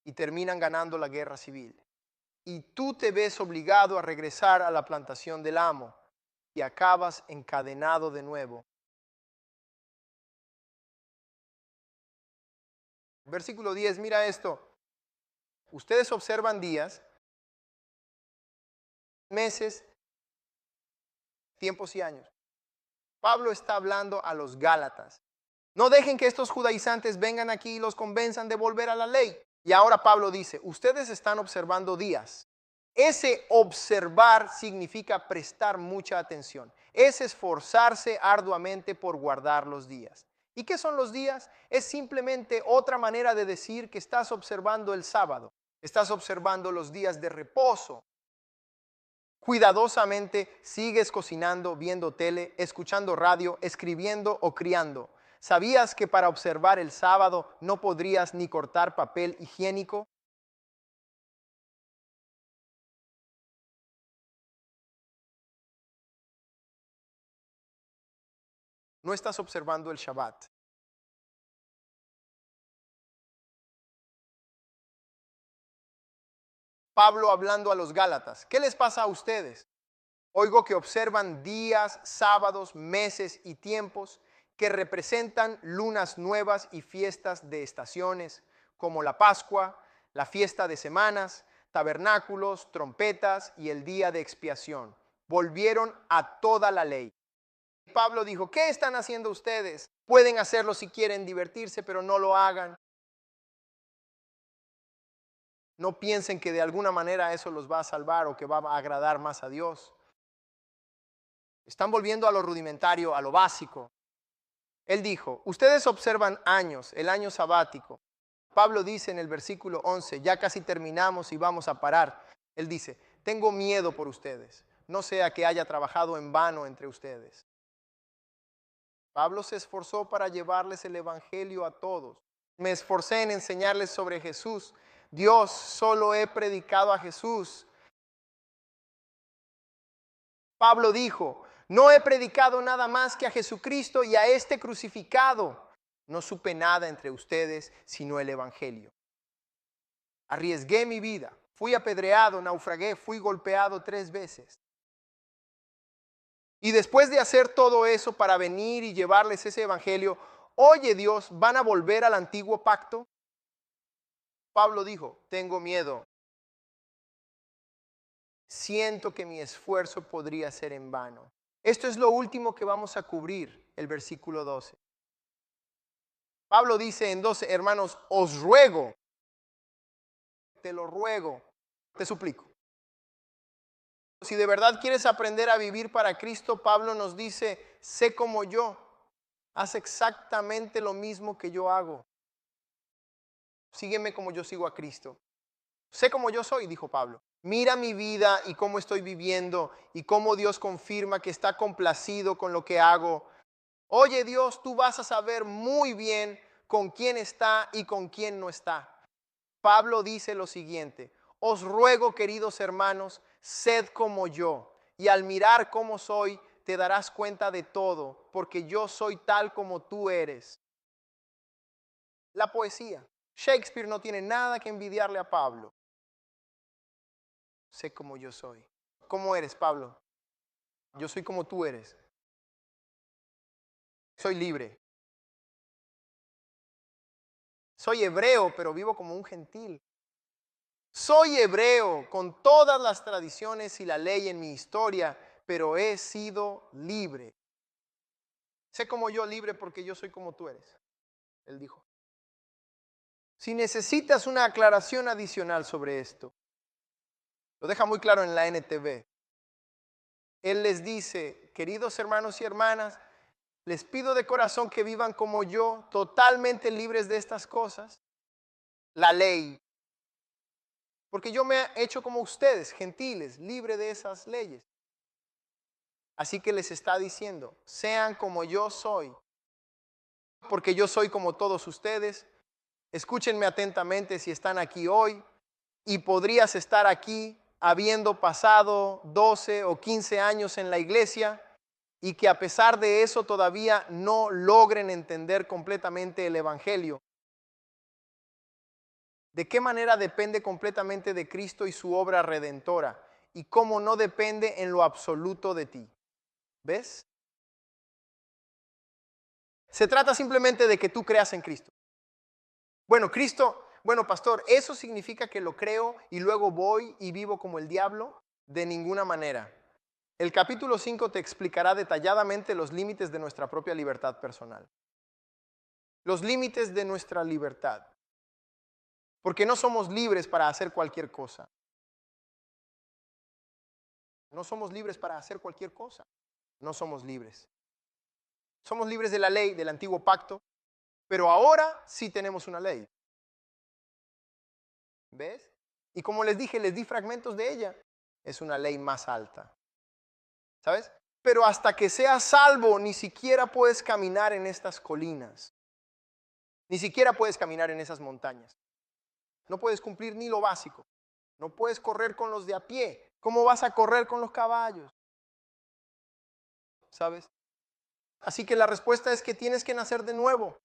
y terminan ganando la guerra civil. Y tú te ves obligado a regresar a la plantación del amo y acabas encadenado de nuevo. Versículo 10, mira esto. Ustedes observan días, meses, tiempos y años. Pablo está hablando a los Gálatas. No dejen que estos judaizantes vengan aquí y los convenzan de volver a la ley. Y ahora Pablo dice, ustedes están observando días. Ese observar significa prestar mucha atención. Es esforzarse arduamente por guardar los días. ¿Y qué son los días? Es simplemente otra manera de decir que estás observando el sábado. Estás observando los días de reposo. Cuidadosamente sigues cocinando, viendo tele, escuchando radio, escribiendo o criando. ¿Sabías que para observar el sábado no podrías ni cortar papel higiénico? No estás observando el Shabbat. Pablo hablando a los Gálatas. ¿Qué les pasa a ustedes? Oigo que observan días, sábados, meses y tiempos que representan lunas nuevas y fiestas de estaciones, como la Pascua, la fiesta de semanas, tabernáculos, trompetas y el día de expiación. Volvieron a toda la ley. Pablo dijo, ¿qué están haciendo ustedes? Pueden hacerlo si quieren divertirse, pero no lo hagan. No piensen que de alguna manera eso los va a salvar o que va a agradar más a Dios. Están volviendo a lo rudimentario, a lo básico. Él dijo, ustedes observan años, el año sabático. Pablo dice en el versículo 11, ya casi terminamos y vamos a parar. Él dice, tengo miedo por ustedes, no sea que haya trabajado en vano entre ustedes. Pablo se esforzó para llevarles el evangelio a todos. Me esforcé en enseñarles sobre Jesús. Dios, solo he predicado a Jesús. Pablo dijo, no he predicado nada más que a Jesucristo y a este crucificado. No supe nada entre ustedes sino el evangelio. Arriesgué mi vida, fui apedreado, naufragué, fui golpeado 3 veces. Y después de hacer todo eso para venir y llevarles ese evangelio, oye Dios, ¿van a volver al antiguo pacto? Pablo dijo, tengo miedo. Siento que mi esfuerzo podría ser en vano. Esto es lo último que vamos a cubrir, el versículo 12. Pablo dice en 12, hermanos, os ruego, te lo ruego, te suplico. Si de verdad quieres aprender a vivir para Cristo, Pablo nos dice, sé como yo, haz exactamente lo mismo que yo hago. Sígueme como yo sigo a Cristo. Sé como yo soy, dijo Pablo. Mira mi vida y cómo estoy viviendo y cómo Dios confirma que está complacido con lo que hago. Oye Dios, tú vas a saber muy bien con quién está y con quién no está. Pablo dice lo siguiente, os ruego, queridos hermanos, sed como yo, y al mirar cómo soy, te darás cuenta de todo, porque yo soy tal como tú eres. La poesía. Shakespeare no tiene nada que envidiarle a Pablo. Sé como yo soy. ¿Cómo eres, Pablo? Yo soy como tú eres. Soy libre. Soy hebreo, pero vivo como un gentil. Soy hebreo con todas las tradiciones y la ley en mi historia, pero he sido libre. Sé como yo libre porque yo soy como tú eres. Él dijo. Si necesitas una aclaración adicional sobre esto, lo deja muy claro en la NTV. Él les dice, queridos hermanos y hermanas, les pido de corazón que vivan como yo, totalmente libres de estas cosas. La ley. Porque yo me he hecho como ustedes, gentiles, libre de esas leyes. Así que les está diciendo, sean como yo soy. Porque yo soy como todos ustedes. Escúchenme atentamente si están aquí hoy. Y podrías estar aquí habiendo pasado 12 o 15 años en la iglesia y que a pesar de eso todavía no logren entender completamente el evangelio. ¿De qué manera depende completamente de Cristo y su obra redentora? Y cómo no depende en lo absoluto de ti. ¿Ves? Se trata simplemente de que tú creas en Cristo. Bueno, pastor, ¿eso significa que lo creo y luego voy y vivo como el diablo? De ninguna manera. El capítulo 5 te explicará detalladamente los límites de nuestra propia libertad personal. Los límites de nuestra libertad. Porque no somos libres para hacer cualquier cosa. No somos libres para hacer cualquier cosa. No somos libres. Somos libres de la ley del antiguo pacto, pero ahora sí tenemos una ley. ¿Ves? Y como les dije, les di fragmentos de ella. Es una ley más alta. ¿Sabes? Pero hasta que seas salvo, ni siquiera puedes caminar en estas colinas. Ni siquiera puedes caminar en esas montañas. No puedes cumplir ni lo básico. No puedes correr con los de a pie. ¿Cómo vas a correr con los caballos? ¿Sabes? Así que la respuesta es que tienes que nacer de nuevo.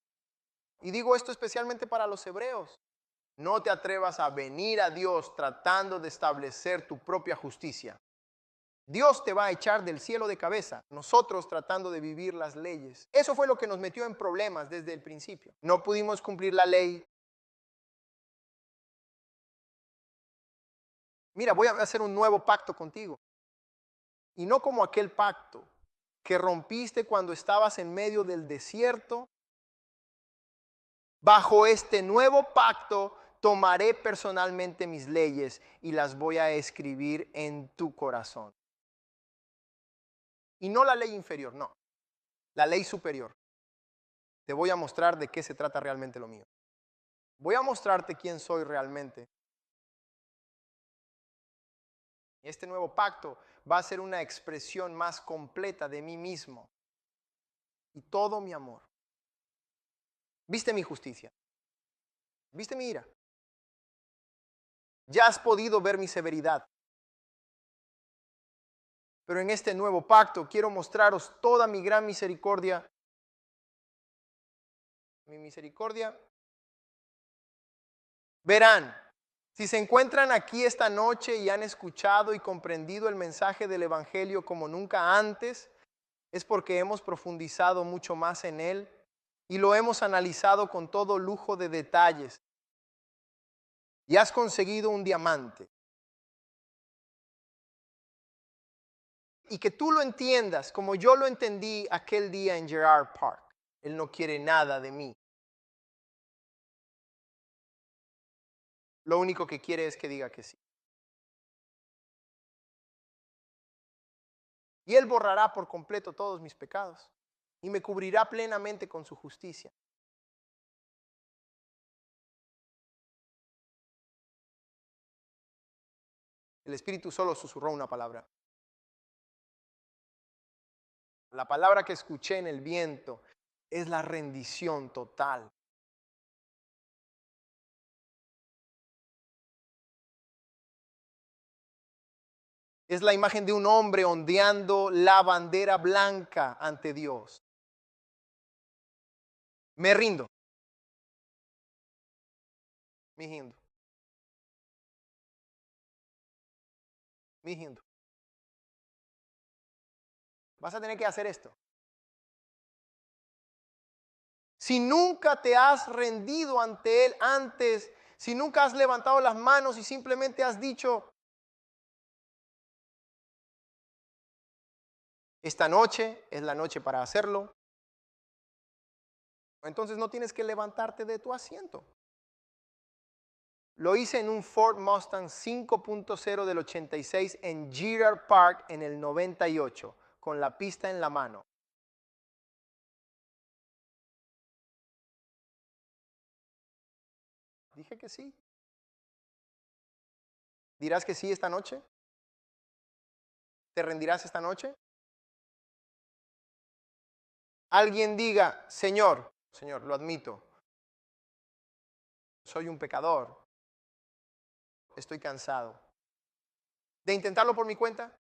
Y digo esto especialmente para los hebreos. No te atrevas a venir a Dios tratando de establecer tu propia justicia. Dios te va a echar del cielo de cabeza, nosotros tratando de vivir las leyes. Eso fue lo que nos metió en problemas desde el principio. No pudimos cumplir la ley. Mira, voy a hacer un nuevo pacto contigo. Y no como aquel pacto que rompiste cuando estabas en medio del desierto. Bajo este nuevo pacto tomaré personalmente mis leyes y las voy a escribir en tu corazón. Y no la ley inferior, no. La ley superior. Te voy a mostrar de qué se trata realmente lo mío. Voy a mostrarte quién soy realmente. Este nuevo pacto va a ser una expresión más completa de mí mismo y todo mi amor. ¿Viste mi justicia? ¿Viste mi ira? Ya has podido ver mi severidad. Pero en este nuevo pacto quiero mostraros toda mi gran misericordia. Mi misericordia. Verán, si se encuentran aquí esta noche y han escuchado y comprendido el mensaje del Evangelio como nunca antes, es porque hemos profundizado mucho más en él y lo hemos analizado con todo lujo de detalles. Y has conseguido un diamante. Y que tú lo entiendas como yo lo entendí aquel día en Gerard Park. Él no quiere nada de mí. Lo único que quiere es que diga que sí. Y Él borrará por completo todos mis pecados y me cubrirá plenamente con su justicia. El Espíritu solo susurró una palabra. La palabra que escuché en el viento es la rendición total. Es la imagen de un hombre ondeando la bandera blanca ante Dios. Me rindo. Me rindo. Me rindo. Vas a tener que hacer esto. Si nunca te has rendido ante Él antes, si nunca has levantado las manos y simplemente has dicho, esta noche es la noche para hacerlo, entonces no tienes que levantarte de tu asiento. Lo hice en un Ford Mustang 5.0 del 86 en Girard Park en el 98, con la pista en la mano. Dije que sí. ¿Dirás que sí esta noche? ¿Te rendirás esta noche? Alguien diga, Señor, Señor, lo admito, soy un pecador, estoy cansado. ¿De intentarlo por mi cuenta?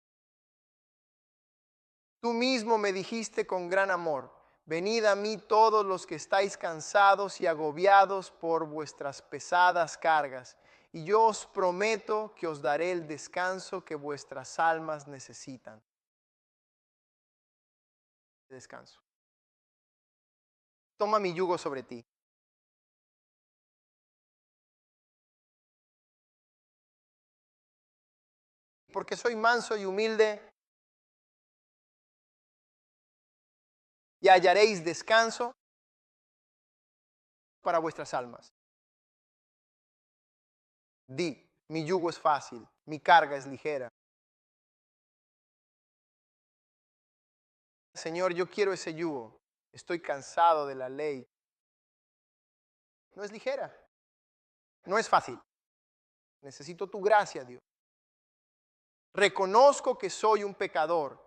Tú mismo me dijiste con gran amor, venid a mí todos los que estáis cansados y agobiados por vuestras pesadas cargas, y yo os prometo que os daré el descanso que vuestras almas necesitan. Descanso. Toma mi yugo sobre ti. Porque soy manso y humilde, y hallaréis descanso para vuestras almas. Di, mi yugo es fácil, mi carga es ligera. Señor, yo quiero ese yugo. Estoy cansado de la ley. No es ligera, no es fácil. Necesito tu gracia, Dios. Reconozco que soy un pecador,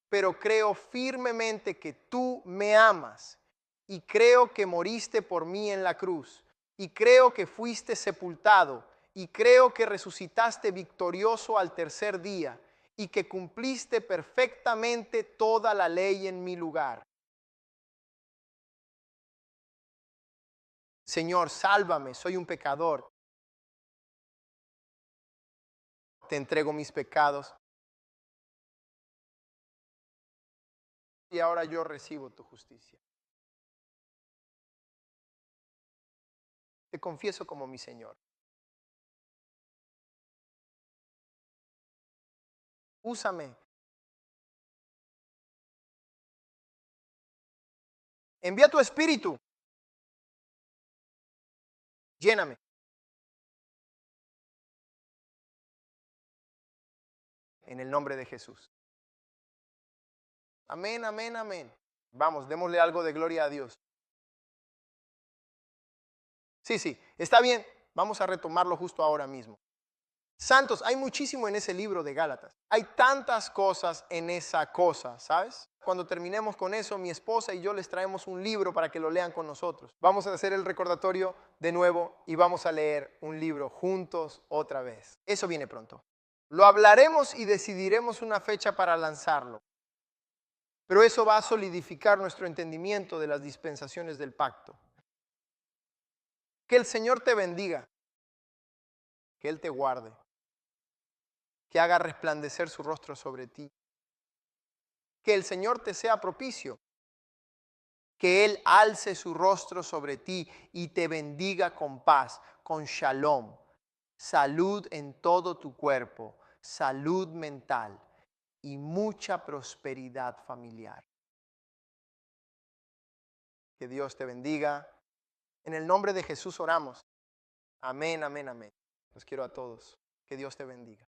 pero creo firmemente que tú me amas y creo que moriste por mí en la cruz y creo que fuiste sepultado y creo que resucitaste victorioso al tercer día y que cumpliste perfectamente toda la ley en mi lugar. Señor, sálvame, soy un pecador. Te entrego mis pecados. Y ahora yo recibo tu justicia. Te confieso como mi Señor. Úsame. Envía tu espíritu. Lléname. En el nombre de Jesús. Amén, amén, amén. Vamos, démosle algo de gloria a Dios. Sí, sí, está bien. Vamos a retomarlo justo ahora mismo. Santos, hay muchísimo en ese libro de Gálatas. Hay tantas cosas en esa cosa, ¿sabes? Cuando terminemos con eso, mi esposa y yo les traemos un libro para que lo lean con nosotros. Vamos a hacer el recordatorio de nuevo y vamos a leer un libro juntos otra vez. Eso viene pronto. Lo hablaremos y decidiremos una fecha para lanzarlo. Pero eso va a solidificar nuestro entendimiento de las dispensaciones del pacto. Que el Señor te bendiga, que Él te guarde, que haga resplandecer su rostro sobre ti, que el Señor te sea propicio, que Él alce su rostro sobre ti y te bendiga con paz, con shalom, salud en todo tu cuerpo, salud mental y mucha prosperidad familiar. Que Dios te bendiga. En el nombre de Jesús oramos. Amén, amén, amén. Los quiero a todos. Que Dios te bendiga.